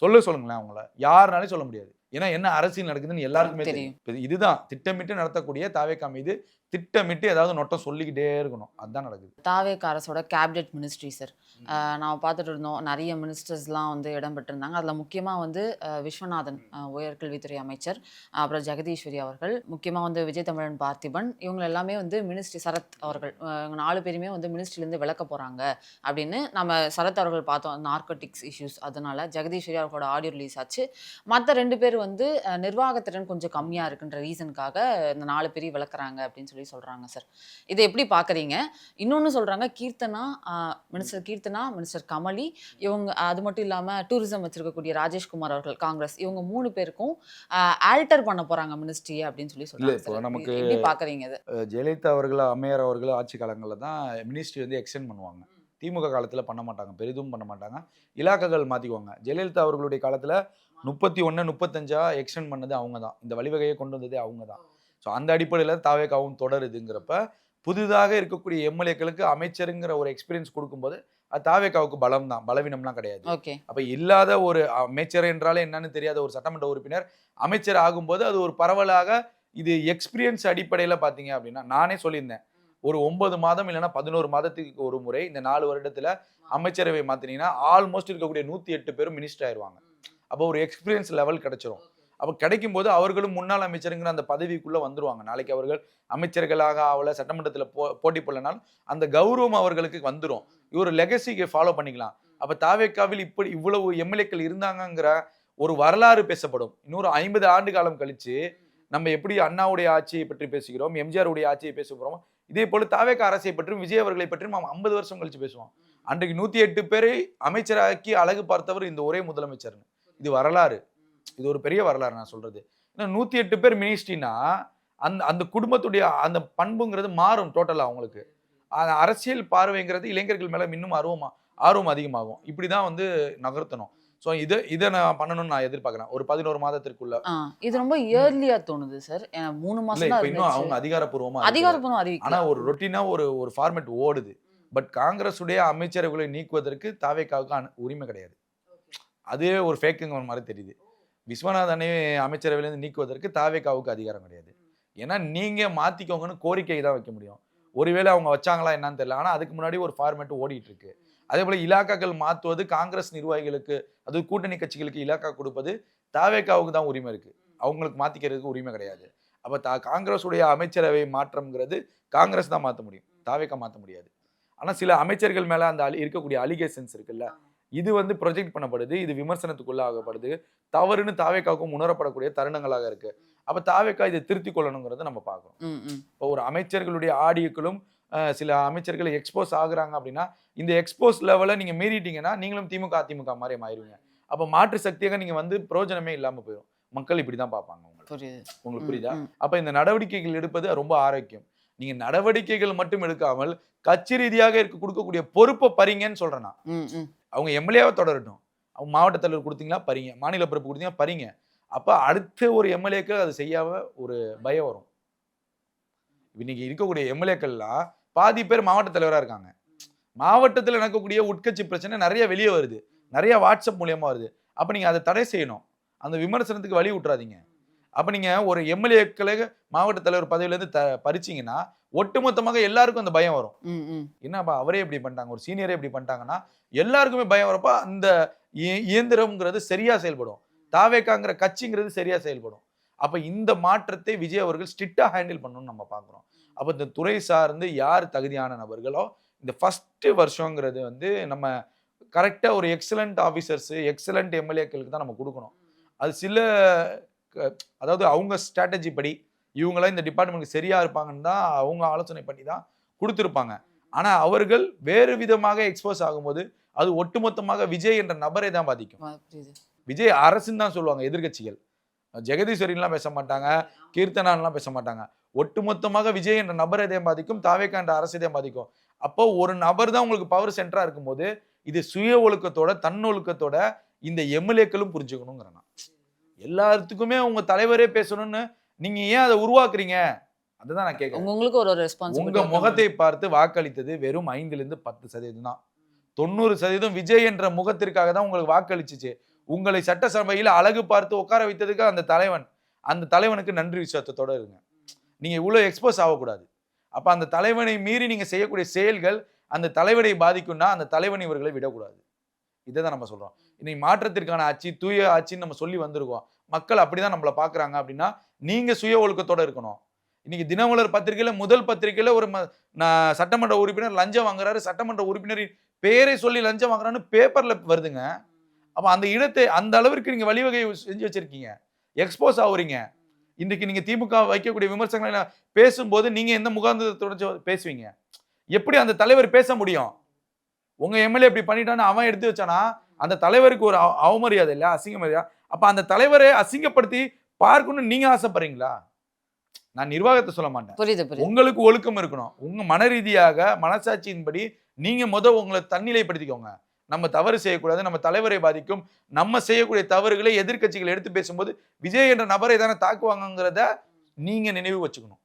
A: சொல்லுங்களேன் அவங்கள. யாருனாலும் சொல்ல முடியாது. ஏன்னா என்ன அரசியல் நடக்குதுன்னு எல்லாருக்குமே தெரியும். இதுதான் திட்டமிட்டு நடத்தக்கூடிய தாவேகா மீது திட்டமிட்டு ஏதாவது நொட்டம் சொல்லிக்கிட்டே இருக்கணும். அதுதான் நடக்குது.
C: தாவேகா அரசோட கேபினெட் மினிஸ்ட்ரி சார், நம்ம பார்த்துட்டு இருந்தோம். நிறைய மினிஸ்டர்ஸ்லாம் வந்து இடம் பெற்றிருந்தாங்க. அதில் முக்கியமாக வந்து விஸ்வநாதன் உயர்கல்வித்துறை அமைச்சர், அப்புறம் ஜெகதீஸ்வரி அவர்கள், முக்கியமாக வந்து விஜய் தமிழன் பார்த்திபன், இவங்க எல்லாமே வந்து மினிஸ்ட்ரி, சரத் அவர்கள், இவங்க 4 பேருமே வந்து மினிஸ்ட்ரிலேருந்து விலக்க போகிறாங்க அப்படின்னு நம்ம சரத் அவர்கள் பார்த்தோம். நார்கோட்டிக்ஸ் இஷ்யூஸ், அதனால ஜெகதீஸ்வரி அவர்களோட ஆடியோ ரிலீஸ் ஆச்சு. மற்ற 2 பேர் வந்து நிர்வாகத்திறன் கொஞ்சம் கம்மியாக இருக்குன்ற ரீசனுக்காக இந்த 4 பேரையும் விளக்குறாங்க அப்படின்னு சொல்றாங்க சார். இதை எப்படி பார்க்குறீங்க? இன்னொன்று சொல்றாங்க, கீர்த்தனா, மினிஸ்டர் கீர்த்தனா, மினிஸ்டர் கமலி, இவங்க அது மட்டும் இல்லாமல் டூரிசம் வச்சிருக்கக்கூடிய ராஜேஷ்குமார் அவர்கள் காங்கிரஸ், இவங்க 3 பேருக்கும் ஆல்டர் பண்ண போறாங்க மினிஸ்ட்ரியை அப்படின்னு சொல்றாங்க. நமக்கு எப்படி பார்க்குறீங்க இது?
A: ஜெயலலிதா அவர்கள், அம்மையார் அவர்கள் ஆட்சி காலங்களில் தான் மினிஸ்ட்ரி வந்து எக்ஸ்டெண்ட் பண்ணுவாங்க. திமுக காலத்தில் பண்ண மாட்டாங்க, பெரிதும் பண்ண மாட்டாங்க. இலாக்காக்கள் மாற்றிக்குவாங்க. ஜெயலலிதா அவர்களுடைய காலத்தில் 31, 35 எக்ஸ்டெண்ட் பண்ணது அவங்க தான். இந்த வழிவகையை கொண்டு வந்ததே அவங்க தான். ஸோ அந்த அடிப்படையில் தாவேகாவும் தொடருதுங்கிறப்ப புதிதாக இருக்கக்கூடிய எம்எல்ஏக்களுக்கு அமைச்சருங்கிற ஒரு எக்ஸ்பீரியன்ஸ் கொடுக்கும்போது அது தாவேகாவுக்கு பலம் தான், பலவீனம்லாம் கிடையாது. அப்போ இல்லாத ஒரு அமைச்சர் என்றாலே என்னன்னு தெரியாத ஒரு சட்டமன்ற உறுப்பினர் அமைச்சர் ஆகும்போது அது ஒரு பரவலாக இது எக்ஸ்பீரியன்ஸ் அடிப்படையில் பார்த்தீங்க அப்படின்னா, நானே சொல்லியிருந்தேன், ஒரு 9 மாதம் இல்லைன்னா 11 மாதத்துக்கு ஒரு முறை இந்த 4 வருடத்தில் அமைச்சரவை மாற்றினீங்கன்னா ஆல்மோஸ்ட் இருக்கக்கூடிய 108 பேரும் மினிஸ்டர் ஆயிடுவாங்க. அப்போ ஒரு எக்ஸ்பீரியன்ஸ் லெவல் கிடைச்சிரும். அப்போ கிடைக்கும் போது அவர்களும் முன்னாள் அமைச்சருங்கிற அந்த பதவிக்குள்ளே வந்துருவாங்க. நாளைக்கு அவர்கள் அமைச்சர்களாக அவளை சட்டமன்றத்தில் போட்டி போடலனாலும் அந்த கௌரவம் அவர்களுக்கு வந்துடும். இவர் லெகசிக்கு ஃபாலோ பண்ணிக்கலாம். அப்போ தாவேகாவில் இப்படி இவ்வளவு எம்எல்ஏக்கள் இருந்தாங்கங்கிற ஒரு வரலாறு பேசப்படும். இன்னொரு 50 ஆண்டு காலம் கழிச்சு நம்ம எப்படி அண்ணாவுடைய ஆட்சியை பற்றி பேசுகிறோம், எம்ஜிஆருடைய ஆட்சியை பேசுகிறோம், இதே போல தாவேகா அரசை பற்றியும் விஜய் அவர்களை பற்றியும் நம்ம 50 வருஷம் கழிச்சு பேசுவோம். அன்றைக்கு 108 பேரை அமைச்சராக்கி அழகு பார்த்தவர் இந்த ஒரே முதலமைச்சர்னு. இது வரலாறு. இது ஒரு பெரிய வரலாறு நான் சொல்றது. 108 பேர் மினிஸ்ட்ரினா அந்த குடும்பத்துடைய அந்த பண்புங்கிறது மாறும் டோட்டலா. அவங்களுக்கு அரசியல் பார்வைங்கிறது இளைஞர்கள் மேல இன்னும் ஆர்வம் அதிகமாகும். இப்படிதான் வந்து நகர்த்தணும். ஸோ இதை நான் பண்ணணும்னு நான் எதிர்பார்க்குறேன் ஒரு 11 மாதத்திற்குள்ள.
C: இது ரொம்ப இயர்லியா தோணுது சார். 3 மாசம் தான்
A: இன்னும் அவங்க அதிகாரப்பூர்வமா
C: அறிவிக்கல.
A: ஆனா ஒரு ரொட்டீனா ஒரு ஃபார்மேட் ஓடுது. பட் காங்கிரஸ் உடைய அமைச்சர்களை நீக்குவதற்கு தாவேகாவுக்கு உரிமை கிடையாது. அதே ஒரு ஃபேக்குங்க மாதிரி தெரியுது. விஸ்வநாதனை அமைச்சரவையிலிருந்து நீக்குவதற்கு தாவேகாவுக்கு அதிகாரம் கிடையாது. ஏன்னா நீங்க மாத்திக்கோங்கன்னு கோரிக்கை தான் வைக்க முடியும். ஒருவேளை அவங்க வச்சாங்களா என்னன்னு தெரியல. ஆனா அதுக்கு முன்னாடி ஒரு ஃபார்மேட் ஓடிட்டு இருக்கு. அதே போல இலாக்காக்கள் மாற்றுவது காங்கிரஸ் நிர்வாகிகளுக்கு, அது கூட்டணி கட்சிகளுக்கு இலாக்கா கொடுப்பது தாவேகாவுக்கு தான் உரிமை இருக்கு. அவங்களுக்கு மாத்திக்கிறதுக்கு உரிமை கிடையாது. அப்ப காங்கிரஸ் உடைய அமைச்சரவை மாற்றம்ங்கிறது காங்கிரஸ் தான் மாற்ற முடியும், தாவேகா மாற்ற முடியாது. ஆனா சில அமைச்சர்கள் மேல அந்த இருக்கக்கூடிய அலிகேஷன்ஸ் இருக்குல்ல, இது வந்து ப்ரொஜெக்ட் பண்ணப்படுது, இது விமர்சனத்துக்குள்ளாகப்படுது, தவறுன்னு தாவேகாவுக்கும் உணரப்படக்கூடிய தருணங்களாக இருக்கு. அப்ப தாவேகா இதை திருத்திக் கொள்ளணுங்கிறத நம்ம பார்க்கணும். இப்போ ஒரு அமைச்சர்களுடைய ஆடியோக்களும் சில அமைச்சர்கள் எக்ஸ்போஸ் ஆகுறாங்க அப்படின்னா, இந்த எக்ஸ்போஸ் லெவலை நீங்க மீறிட்டீங்கன்னா நீங்களும் திமுக அதிமுக மாதிரி ஆயிருவீங்க. அப்ப மாற்று சக்தியாக நீங்க வந்து பிரயோஜனமே இல்லாம போயிடும். மக்கள் இப்படிதான் பார்ப்பாங்க. உங்களுக்கு புரியுதா? அப்ப இந்த நடவடிக்கைகள் எடுப்பது ரொம்ப ஆரோக்கியம். நீங்க நடவடிக்கைகள் மட்டும் எடுக்காமல் கட்சி ரீதியாக கொடுக்கக்கூடிய பொறுப்பை பறிங்கன்னு சொல்றேன். அவங்க எம்எல்ஏவை தொடரட்டும். அவங்க மாவட்ட தலைவர் கொடுத்தீங்களா பறிங்க, மாநில பொறுப்பு கொடுத்தீங்கன்னா பறிங்க. அப்ப அடுத்த ஒரு எம்எல்ஏக்கு அது செய்யாம ஒரு பயம் வரும். இன்னைக்கு இருக்கக்கூடிய எம்எல்ஏக்கள்லாம் பாதி பேர் மாவட்ட தலைவராக இருக்காங்க. மாவட்டத்தில் நடக்கக்கூடிய உட்கட்சி பிரச்சனை நிறைய வெளியே வருது, நிறைய வாட்ஸ்அப் மூலியமா வருது. அப்ப நீங்க அதை தடை செய்யணும். அந்த விமர்சனத்துக்கு வழி விட்டுறாதீங்க. அப்ப நீங்க ஒரு எம்எல்ஏக்களை மாவட்ட தலைவர் பதவியிலேருந்து பறிச்சீங்கன்னா ஒட்டுமொத்தமாக எல்லாருக்கும் அந்த பயம் வரும். என்னப்பா அவரே இப்படி பண்ணிட்டாங்க, ஒரு சீனியரே இப்படி பண்ணிட்டாங்கன்னா எல்லாருக்குமே பயம் வரப்ப அந்த இயந்திரம்ங்கிறது சரியா செயல்படும், தாவேகாங்கிற கட்சிங்கிறது சரியா செயல்படும். அப்ப இந்த மாற்றத்தை விஜய் அவர்கள் ஸ்ட்ரிக்டா ஹேண்டில் பண்ணணும்னு நம்ம பார்க்குறோம். அப்ப இந்த துறை சார்ந்து யார் தகுதியான நபர்களோ இந்த ஃபர்ஸ்ட் வருஷங்கிறது வந்து நம்ம கரெக்டா ஒரு எக்ஸலண்ட் ஆஃபீஸர்ஸ், எக்ஸலண்ட் எம்எல்ஏக்களுக்கு தான் நம்ம கொடுக்கணும். அது சில அதாவது அவங்க ஸ்ட்ராட்டஜி படி இவங்களாம் இந்த டிபார்ட்மெண்ட்டுக்கு சரியா இருப்பாங்கன்னு தான் அவங்க ஆலோசனை பண்ணி தான் கொடுத்துருப்பாங்க. ஆனா அவர்கள் வேறு விதமாக எக்ஸ்போஸ் ஆகும்போது அது ஒட்டுமொத்தமாக விஜய் என்ற நபரை தான் பாதிக்கும். விஜய் அரசுன்னு தான் சொல்லுவாங்க எதிர்கட்சிகள். ஜெகதீஸ்வரின்லாம் பேச மாட்டாங்க, கீர்த்தனான்லாம் பேச மாட்டாங்க. ஒட்டுமொத்தமாக விஜய் என்ற நபரை தான் பாதிக்கும், தாவேகா என்ற அரசை தான் பாதிக்கும். அப்போ ஒரு நபர் தான் உங்களுக்கு பவர் சென்டரா இருக்கும்போது இது சுய ஒழுக்கத்தோட தன்னொழுக்கத்தோட இந்த எம்எல்ஏக்களும் புரிஞ்சுக்கணுங்கிறேன் நான். எல்லாத்துக்குமே உங்க தலைவரே பேசணும்னு நீங்க ஏன் அதை உருவாக்குறீங்க? அதுதான் நான் கேட்கிறேன்.
C: உங்களுக்கு ஒரு
A: உங்க
C: ரெஸ்பான்சிபிலிட்டி.
A: முகத்தை பார்த்து வாக்களித்தது வெறும் 5-10% தான். 90% விஜய் என்ற முகத்திற்காக தான் உங்களுக்கு வாக்களிச்சுச்சு. உங்களை சட்டசபையில் அழகு பார்த்து உட்கார வைத்ததுக்கு அந்த தலைவனுக்கு நன்றி விசுவாசத்தோட இருங்க. நீங்க இவ்வளவு எக்ஸ்போஸ் ஆகக்கூடாது. அப்ப அந்த தலைவனை மீறி நீங்க செய்யக்கூடிய செயல்கள் அந்த தலைவனை பாதிக்கும்னா அந்த தலைவன் இவர்களை விடக்கூடாது. இதை தான் நம்ம சொல்றோம். இன்னைக்கு மாற்றத்திற்கான ஆட்சி, தூய ஆட்சின்னு நம்ம சொல்லி வந்திருக்கோம். மக்கள் அப்படிதான் நம்மளை பாக்குறாங்க அப்படின்னா நீங்க சுய ஒழுக்கத்தோட இருக்கணும். இன்னைக்கு தினமலர் பத்திரிகையில முதல் பத்திரிகையில ஒரு சட்டமன்ற உறுப்பினர் லஞ்சம் வாங்குறாரு, சட்டமன்ற உறுப்பினரின் பெயரை சொல்லி லஞ்சம் வாங்குறான்னு பேப்பர்ல வருதுங்க. அப்ப அந்த இடத்தை அந்த அளவிற்கு நீங்க வழிவகை செஞ்சு வச்சிருக்கீங்க. எக்ஸ்போஸ் ஆகுறீங்க. இன்னைக்கு நீங்க திமுக வைக்கக்கூடிய விமர்சனங்களை பேசும்போது நீங்க எந்த முகாந்திரத்தோட பேசுவீங்க? எப்படி அந்த தலைவர் பேச முடியும்? உங்க எம்எல்ஏ இப்படி பண்ணிட்டான்னு அவன் எடுத்து வச்சானா அந்த தலைவருக்கு ஒரு அவமரியாதை இல்ல, அசிங்கமரியாதை. அப்ப அந்த தலைவரை அசிங்கப்படுத்தி பார்க்கணும்னு நீங்க ஆசைப்படுறீங்களா? நான் நிர்வாகத்தை சொல்ல மாட்டேன்.
C: புரியுது.
A: உங்களுக்கு ஒழுக்கம் இருக்கணும். உங்க மன ரீதியாக மனசாட்சியின்படி நீங்க உங்களை தன்னிலைப்படுத்திக்கோங்க. நம்ம தவறு செய்யக்கூடாது, நம்ம தலைவரை பாதிக்கும், நம்ம செய்யக்கூடிய தவறுகளை எதிர்க்கட்சிகள் எடுத்து பேசும்போது விஜய் என்ற நபரை தானே தாக்குவாங்கிறத நீங்க நினைவு வச்சுக்கணும்.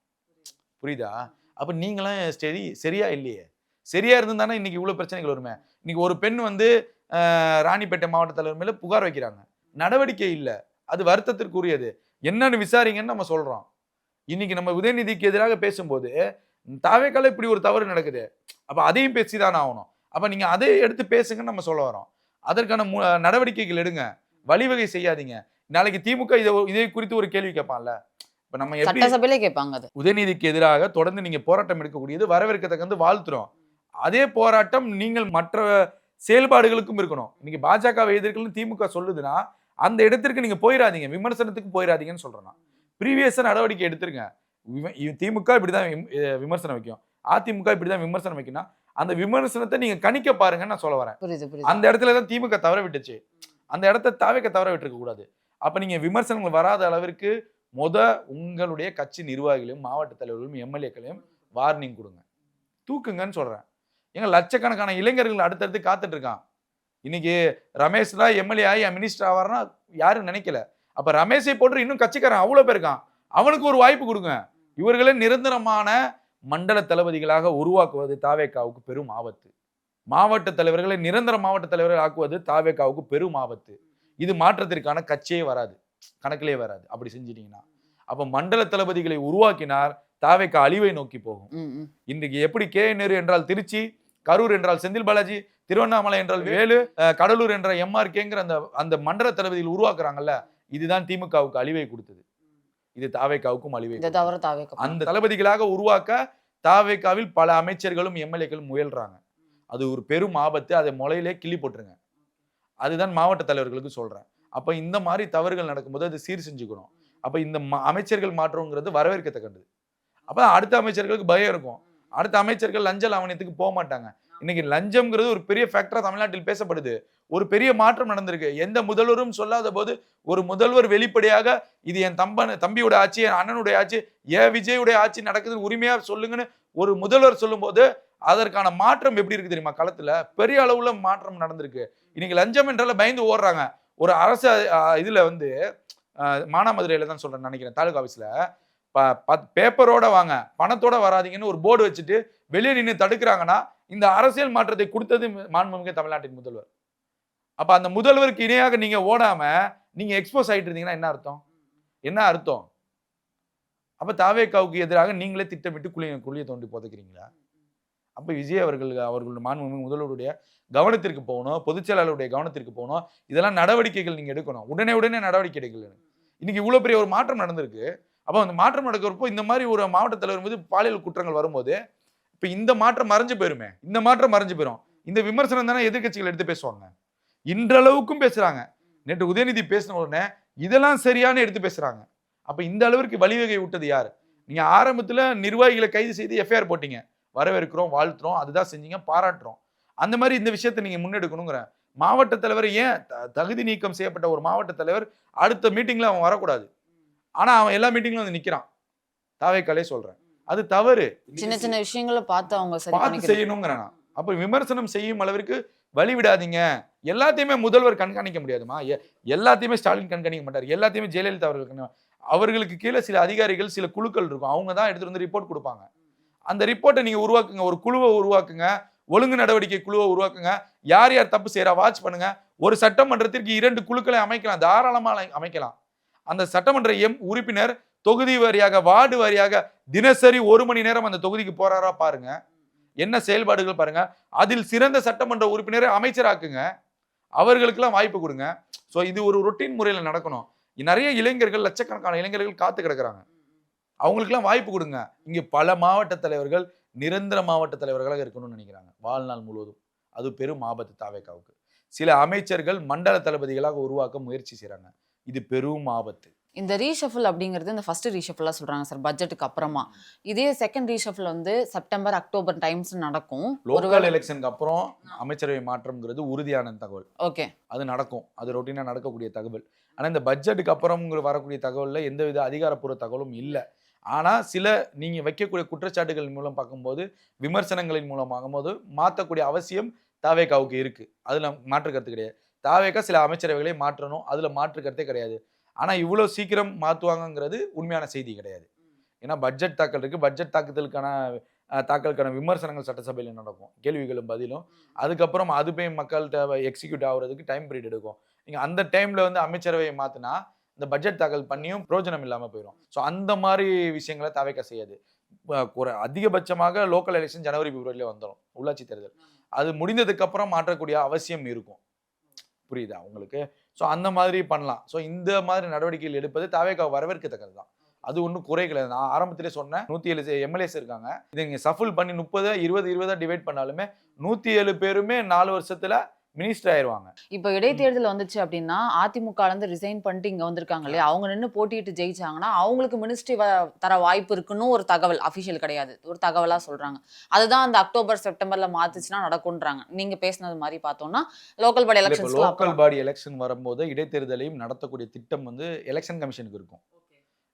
A: புரியுதா? அப்ப நீங்களாம் சரியா இல்லையே. சரியா இருந்தானே இன்னைக்கு இவ்வளவு பிரச்சனைகள் வருமே. இன்னைக்கு ஒரு பெண் ராணிப்பேட்டை மாவட்ட தலைவர் மேல புகார் வைக்கிறாங்க. நடவடிக்கை இல்ல. அது வருத்தத்திற்குரியது. என்னன்னு விசாரிங்கன்னு நம்ம சொல்றோம். இன்னைக்கு நம்ம உதயநிதிக்கு எதிராக பேசும்போது தாவேக்கால இப்படி ஒரு தவறு நடக்குது. அப்ப அதையும் பேசிதான் ஆகணும். அப்ப நீங்க அதை எடுத்து பேசுங்கன்னு நம்ம சொல்ல வரோம். அதற்கான நடவடிக்கைகள் எடுங்க. வழிவகை செய்யாதீங்க. நாளைக்கு திமுக இதை குறித்து ஒரு கேள்வி கேட்பான்ல. இப்ப நம்ம
C: சட்டசபையிலே கேட்பாங்க. அது
A: உதயநிதிக்கு எதிராக தொடர்ந்து நீங்க போராட்டம் எடுக்கக்கூடியது வரவேற்கத்தக்கது, வாழ்த்துறோம். அதே போராட்டம் நீங்கள் மற்ற செயல்பாடுகளுக்கும் இருக்கணும். இன்னைக்கு பாஜகவை எதிர்க்கணும்னு திமுக சொல்லுதுன்னா அந்த இடத்திற்கு நீங்க போயிடாதீங்க, விமர்சனத்துக்கு போயிடாதீங்கன்னு சொல்றேன். ப்ரீவியஸா நடவடிக்கை எடுத்துருங்க. திமுக இப்படிதான் விமர்சனம் வைக்கும், அதிமுக இப்படிதான் விமர்சனம் வைக்கணும். அந்த விமர்சனத்தை நீங்க கணிக்க பாருங்கன்னு நான் சொல்ல வரேன். அந்த இடத்துல தான் திமுக தவற விட்டுச்சு. அந்த இடத்த தாவேக்க தவற விட்டுருக்க கூடாது. அப்ப நீங்க விமர்சனங்கள் வராத அளவிற்கு உங்களுடைய கட்சி நிர்வாகிகளையும் மாவட்ட தலைவர்களும் எம்எல்ஏக்களையும் வார்னிங் கொடுங்க, தூக்குங்கன்னு சொல்றேன். எங்க லட்சக்கணக்கான இளைஞர்கள் அடுத்தடுத்து காத்துட்டு இருக்கான். இன்னைக்கு ரமேஷ் தான் எம்எல்ஏ ஆகி மினிஸ்டர் ஆவார்னா யாரும் நினைக்கல. அப்ப ரமேஷை போட்டு இன்னும் கட்சிக்காரன் அவ்வளவு பேர் இருக்கான். அவனுக்கு ஒரு வாய்ப்பு கொடுங்க. இவர்களே நிரந்தரமான மண்டல தளபதிகளாக உருவாக்குவது தாவேக்காவுக்கு பெரும் ஆபத்து. மாவட்ட தலைவர்களை நிரந்தர மாவட்ட தலைவர்கள் ஆக்குவது தாவேக்காவுக்கு பெரும் ஆபத்து. இது மாற்றத்திற்கான கட்சியே வராது, கணக்கிலே வராது. அப்படி செஞ்சிட்டீங்கன்னா அப்ப மண்டல தளபதிகளை உருவாக்கினார் தாவேக்கா அழிவை நோக்கி போகும். இன்றைக்கு எப்படி நேரு என்றால் திருச்சி, கரூர் என்றால் செந்தில் பாலாஜி, திருவண்ணாமலை என்றால் வேலு, கடலூர் என்ற எம்ஆர்கேங்கிற அந்த மண்டல தளபதிகள் உருவாக்குறாங்கல்ல, இதுதான் திமுகவுக்கு அழிவை கொடுத்தது. இது தாவேக்காவுக்கும் அழிவை. அந்த தளபதிகளாக உருவாக்க தாவேக்காவில் பல அமைச்சர்களும் எம்எல்ஏக்களும் முயல்றாங்க. அது ஒரு பெரும் ஆபத்து. அதை முளையிலே கிள்ளி போட்டுருங்க. அதுதான் மாவட்ட தலைவர்களுக்கு சொல்றேன். அப்ப இந்த மாதிரி தவறுகள் நடக்கும்போது அது சீர் செஞ்சுக்கணும். அப்ப இந்த அமைச்சர்கள் மாற்றம்ங்கிறது வரவேற்கத்தக்கது. அப்ப அடுத்த அமைச்சர்களுக்கு பயம் இருக்கும். அடுத்த அமைச்சர்கள் லஞ்ச லாவணியத்துக்கு போக மாட்டாங்க. இன்னைக்கு லஞ்சம்ங்கிறது ஒரு பெரிய ஃபேக்டரா தமிழ்நாட்டில் பேசப்படுது. ஒரு பெரிய மாற்றம் நடந்திருக்கு. எந்த முதல்வரும் சொல்லாத போது ஒரு முதல்வர் வெளிப்படையாக இது என் தம்பியோட ஆட்சி, என் அண்ணனுடைய ஆட்சி, ஏன் விஜயுடைய ஆட்சி நடக்குதுன்னு உரிமையா சொல்லுங்கன்னு ஒரு முதல்வர் சொல்லும் போது அதற்கான மாற்றம் எப்படி இருக்கு தெரியுமா? களத்துல பெரிய அளவுல மாற்றம் நடந்திருக்கு. இன்னைக்கு லஞ்சம் என்றால பயந்து ஓடுறாங்க. ஒரு அரசு இதுல மானாமதுரையில தான் சொல்றேன் நினைக்கிறேன், தாலுகா ஆபீஸ்ல பேப்பரோட வாங்க, பணத்தோட வராதீங்கன்னு ஒரு போர்டு வச்சுட்டு வெளியே நின்று தடுக்கிறாங்கன்னா இந்த அரசியல் மாற்றத்தை கொடுத்தது மாண்புமிகு தமிழ்நாட்டின் முதல்வர். அப்ப அந்த முதல்வருக்கு இணையாக நீங்க ஓடாம நீங்க எக்ஸ்போஸ் ஆயிட்டு இருந்தீங்கன்னா என்ன அர்த்தம்? அப்ப தாவேக்காவுக்கு எதிராக நீங்களே திட்டமிட்டு குழியை தோண்டி புதைக்கிறீங்களா? அப்ப விஜய் அவர்களுடைய மாண்புமிகு முதல்வருடைய கவனத்திற்கு போகணும், பொதுச் செயலாளருடைய கவனத்திற்கு போகணும். இதெல்லாம் நடவடிக்கைகள் நீங்க எடுக்கணும். உடனே நடவடிக்கை எடுக்கல. இன்னைக்கு இவ்வளவு பெரிய ஒரு மாற்றம் நடந்திருக்கு. அப்ப அந்த மாற்றம் நடக்கிறப்போ இந்த மாதிரி ஒரு மாவட்ட தலைவர் மீது பாலியல் குற்றங்கள் வரும்போது இப்ப இந்த மாற்றம் மறைஞ்சு போயிருமே. இந்த மாற்றம் மறைஞ்சு போயிடும். இந்த விமர்சனம் தானே எதிர்கட்சிகள் எடுத்து பேசுவாங்க. இன்றளவுக்கும் பேசுறாங்க. நேற்று உதயநிதி பேசின உடனே இதெல்லாம் சரியான எடுத்து பேசுறாங்க. அப்ப இந்த அளவிற்கு வழிவகை விட்டது யாரு? நீங்க ஆரம்பத்துல நிர்வாகிகளை கைது செய்து எஃப்ஐஆர் போட்டீங்க. வரவேற்கிறோம், வாழ்த்துறோம், அதுதான் செஞ்சீங்க, பாராட்டுறோம். அந்த மாதிரி இந்த விஷயத்தை நீங்க முன்னெடுக்கணுங்கிற. மாவட்ட தலைவர் ஏன் தகுதி நீக்கம் செய்யப்பட்ட ஒரு மாவட்ட தலைவர் அடுத்த மீட்டிங்ல அவன் வரக்கூடாது. ஆனா அவன் எல்லா மீட்டிங்லும் வந்து நிக்கிறான். தாவேக்காலே சொல்றேன், அது தவறு.
C: சின்ன சின்ன விஷயங்களை பார்த்து அவங்க
A: செய்யணுங்கிறேன். அப்ப விமர்சனம் செய்யும் அளவிற்கு வழி விடாதீங்க. எல்லாத்தையுமே முதல்வர் கண்காணிக்க முடியாதுமா. எல்லாத்தையுமே ஸ்டாலின் கண்காணிக்க மாட்டார். எல்லாத்தையுமே ஜெயலலிதா அவர்கள் அவர்களுக்கு கீழே சில அதிகாரிகள், சில குழுக்கள் இருக்கும். அவங்க தான் எடுத்துட்டு வந்து ரிப்போர்ட் கொடுப்பாங்க. அந்த ரிப்போர்ட்டை நீங்க உருவாக்குங்க. ஒரு குழுவை உருவாக்குங்க. ஒழுங்கு நடவடிக்கை குழுவை உருவாக்குங்க. யார் யார் தப்பு செய்யறா வாட்ச் பண்ணுங்க. ஒரு சட்டமன்றத்திற்கு 2 குழுக்களை அமைக்கலாம். தாராளமா அமைக்கலாம். அந்த சட்டமன்ற உறுப்பினர் தொகுதி வாரியாக, வார்டு வாரியாக தினசரி 1 மணி நேரம் அந்த தொகுதிக்கு போறாரா பாருங்க. என்ன செயல்பாடுகள் பாருங்க. அதில் சிறந்த சட்டமன்ற உறுப்பினரை அமைச்சராக்குங்க. அவர்களுக்கெல்லாம் வாய்ப்பு கொடுங்க. ஸோ இது ஒரு ரொட்டீன் முறையில் நடக்கணும். நிறைய இளைஞர்கள், லட்சக்கணக்கான இளைஞர்கள் காத்து கிடக்குறாங்க. அவங்களுக்கெல்லாம் வாய்ப்பு கொடுங்க. இங்க பல மாவட்ட தலைவர்கள் நிரந்தர மாவட்ட தலைவர்களாக இருக்கணும்னு நினைக்கிறாங்க வாழ்நாள் முழுவதும். அது பெரும் ஆபத்து தாவேகாவுக்கு. சில அமைச்சர்கள் மண்டல தளபதிகளாக உருவாக்க முயற்சி செய்றாங்க. இது பெரும் ஆபத்து.
C: இந்த ரீஷஃபிள் அப்படிங்கிறது இந்த ஃபர்ஸ்ட் ரீஷஃபிளா சொல்றாங்க சார் பட்ஜெட்டுக்கு அப்புறமா. இதே செகண்ட் ரீஷஃபிள் வந்து செப்டம்பர், அக்டோபர் டைம்ஸ் நடக்கும்.
A: லோக்கல் எலெக்ஷனுக்கு அப்புறம் அமைச்சரவை மாற்றம்ங்கிறது உறுதியான தகவல்.
C: ஓகே.
A: அது நடக்கும். அது ரொட்டீனா நடக்கக்கூடிய தகவல். ஆனா இந்த பட்ஜெட்டுக்கு அப்புறம் வரக்கூடிய தகவல்ல எந்தவித அதிகாரப்பூர்வ தகவலும் இல்ல. ஆனா சில நீங்க வைக்கக்கூடிய குற்றச்சாட்டுகள் மூலம் பார்க்கும்போது, விமர்சனங்களின் மூலமாகும்போது மாற்றக்கூடிய அவசியம் தாவேகாவுக்கு இருக்கு. அதுல மாற்று கருத்து கிடையாது. தாவேகா சில அமைச்சரவைகளை மாற்றணும். அதுல மாற்று கருத்தே கிடையாது. ஆனா இவ்வளவு சீக்கிரம் மாத்துவாங்கங்கிறது உண்மையான செய்தி கிடையாது. ஏன்னா பட்ஜெட் தாக்கல் இருக்கு. பட்ஜெட் தாக்கலுக்கான விமர்சனங்கள் சட்டசபையில் நடக்கும். கேள்விகளும் பதிலும். அதுக்கப்புறம் அது போய் மக்கள்கிட்ட எக்ஸிக்யூட் ஆகுறதுக்கு டைம் பீரியட் எடுக்கும். நீங்க அந்த டைம்ல அமைச்சரவையை மாத்தினா இந்த பட்ஜெட் தாக்கல் பண்ணியும் பிரயோஜனம் இல்லாம போயிடும். ஸோ அந்த மாதிரி விஷயங்களை தாவேகா செய்யாது. அதிகபட்சமாக லோக்கல் எலெக்ஷன் ஜனவரி, பிப்ரவரியில வந்துடும். உள்ளாட்சி தேர்தல். அது முடிந்ததுக்கு அப்புறம் மாற்றக்கூடிய அவசியம் இருக்கும். புரியுதா உங்களுக்கு? ஸோ அந்த மாதிரி பண்ணலாம். ஸோ இந்த மாதிரி நடவடிக்கைகள் எடுப்பது தாவேகா வரவேற்கத்தக்கது தான். அது ஒன்றும் குறை கிடையாது. நான் ஆரம்பத்திலே சொன்னேன் 107 எம்எல்ஏஸ் இருக்காங்க. இதை நீங்க சஃபுல் பண்ணி 30, 20 டிவைட் பண்ணாலுமே 107 பேருமே 4 வருஷத்துல மினிஸ்டர் ஆயிருவாங்க.
C: இப்போ இடைத்தேர்தல் வந்துச்சு அப்படின்னா அதிமுக இருந்து ரிசைன் பண்ணிட்டு இங்க வந்திருக்காங்க இல்லையா, அவங்க நின்று போட்டிட்டு ஜெயிச்சாங்கன்னா அவங்களுக்கு மினிஸ்ட்ரி தர வாய்ப்பு இருக்குன்னு ஒரு தகவல், அபிஷியல் கிடையாது, ஒரு தகவலா சொல்றாங்க. அதுதான் அந்த அக்டோபர், செப்டம்பர்ல மாத்துச்சுன்னா நடக்கும்ன்றாங்க. நீங்க பேசினது மாதிரி பார்த்தோம்னா local body election
A: local body election வரும்போது இடைத்தேர்தலையும் நடத்தக்கூடிய திட்டம் எலெக்ஷன் கமிஷனுக்கு இருக்கும்.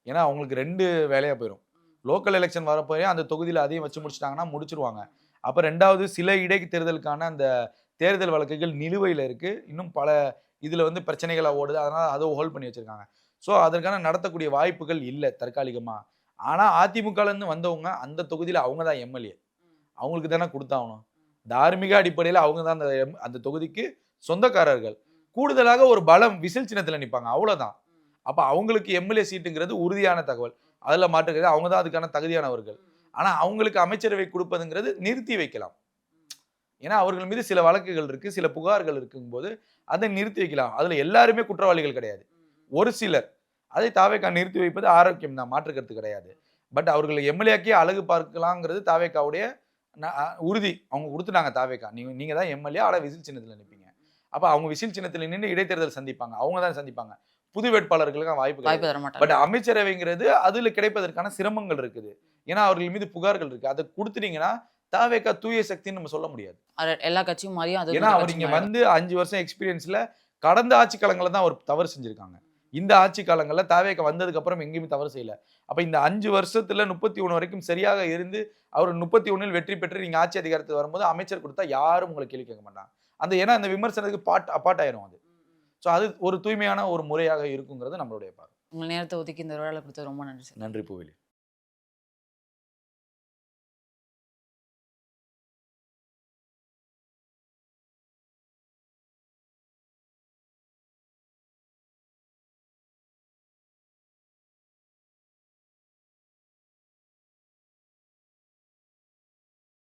A: ஏன்னா அவங்களுக்கு 2 வேலையா போயிடும். லோக்கல் எலெக்ஷன் வரப்போயே அந்த தொகுதியில் அதையும் வச்சு முடிச்சிட்டாங்கன்னா முடிச்சிருவாங்க. அப்ப 2வது சில இடைத்தேர்தலுக்கான அந்த தேர்தல் வழக்குகள் நிலுவையில் இருக்கு. இன்னும் பல இதுல பிரச்சனைகளா ஓடுது. அதனால அதை ஹோல்ட் பண்ணி வச்சிருக்காங்க. ஸோ அதற்கான நடத்தக்கூடிய வாய்ப்புகள் இல்லை தற்காலிகமா. ஆனா அதிமுகல இருந்து வந்தவங்க அந்த தொகுதியில அவங்க தான் எம்எல்ஏ. அவங்களுக்கு தானே கொடுத்தாகணும். தார்மீக அடிப்படையில் அவங்க தான் அந்த தொகுதிக்கு சொந்தக்காரர்கள். கூடுதலாக ஒரு பலம் விசில் சின்னத்துல நிற்பாங்க. அவ்வளவுதான். அப்ப அவங்களுக்கு எம்எல்ஏ சீட்டுங்கிறது உறுதியான தகவல். அதுல மாற்றுக்கிறது அவங்க தான் அதுக்கான தகுதியானவர்கள். ஆனா அவங்களுக்கு அமைச்சரவை கொடுப்பதுங்கிறது நிறுத்தி வைக்கலாம். ஏன்னா அவர்கள் மீது சில வழக்குகள் இருக்கு, சில புகார்கள் இருக்கும்போது அதை நிறுத்தி வைக்கலாம். அதுல எல்லாருமே குற்றவாளிகள் கிடையாது. ஒரு சிலர். அதை தாவேகா நிறுத்தி வைப்பது ஆரோக்கியம் தான், மாற்று கருத்து கிடையாது. பட் அவர்களை எம்எல்ஏக்கே அழகு பார்க்கலாங்கிறது தாவேகாவுடைய உறுதி. அவங்க கொடுத்துட்டாங்க தாவேகா. நீங்க தான் எம்எல்ஏ, ஆனா விசில் சின்னத்துல நிற்பீங்க. அப்ப அவங்க விசில் சின்னத்துல நின்று இடைத்தேர்தல் சந்திப்பாங்க. அவங்க தான் சந்திப்பாங்க. புது வேட்பாளர்களுக்கு வாய்ப்பு
C: தர மாட்டாங்க.
A: பட் அமைச்சரவைங்கிறது அதுல கிடைப்பதற்கான சிரமங்கள் இருக்குது. ஏன்னா அவர்கள் மீது புகார்கள் இருக்கு. அதை கொடுத்துட்டீங்கன்னா தாவேகா தூய சக்தின்னு நம்ம சொல்ல முடியாது.
C: எல்லா கட்சியும் மாதிரியும் அது.
A: ஏன்னா அவர் இங்க 5 வருஷம் எக்ஸ்பீரியன்ஸ்ல கடந்த ஆட்சி காலங்களில் தான் அவர் தவறு செஞ்சிருக்காங்க. இந்த ஆட்சி காலங்களில் தாவேகா வந்ததுக்கு அப்புறம் எங்கேயுமே தவறு செய்யல. அப்ப இந்த 5 வருஷத்துல 31 வரைக்கும் சரியாக இருந்து அவர் 31 வெற்றி பெற்று நீங்க ஆட்சி அதிகாரத்துக்கு வரும்போது அமைச்சர் கொடுத்தா யாரும் உங்களை கேள்வி கேட்க மாட்டாங்க. ஏன்னா அந்த விமர்சனத்துக்கு அப்பாட் ஆயிரும் அது. ஸோ அது ஒரு தூய்மையான ஒரு முறையாக இருக்குங்கிறது நம்மளுடைய பார்வை.
C: உங்கள் நேரத்தை ஒதுக்கி இந்த விழாவில் கொடுத்தது ரொம்ப நன்றி சார்.
A: நன்றி பூவிலி.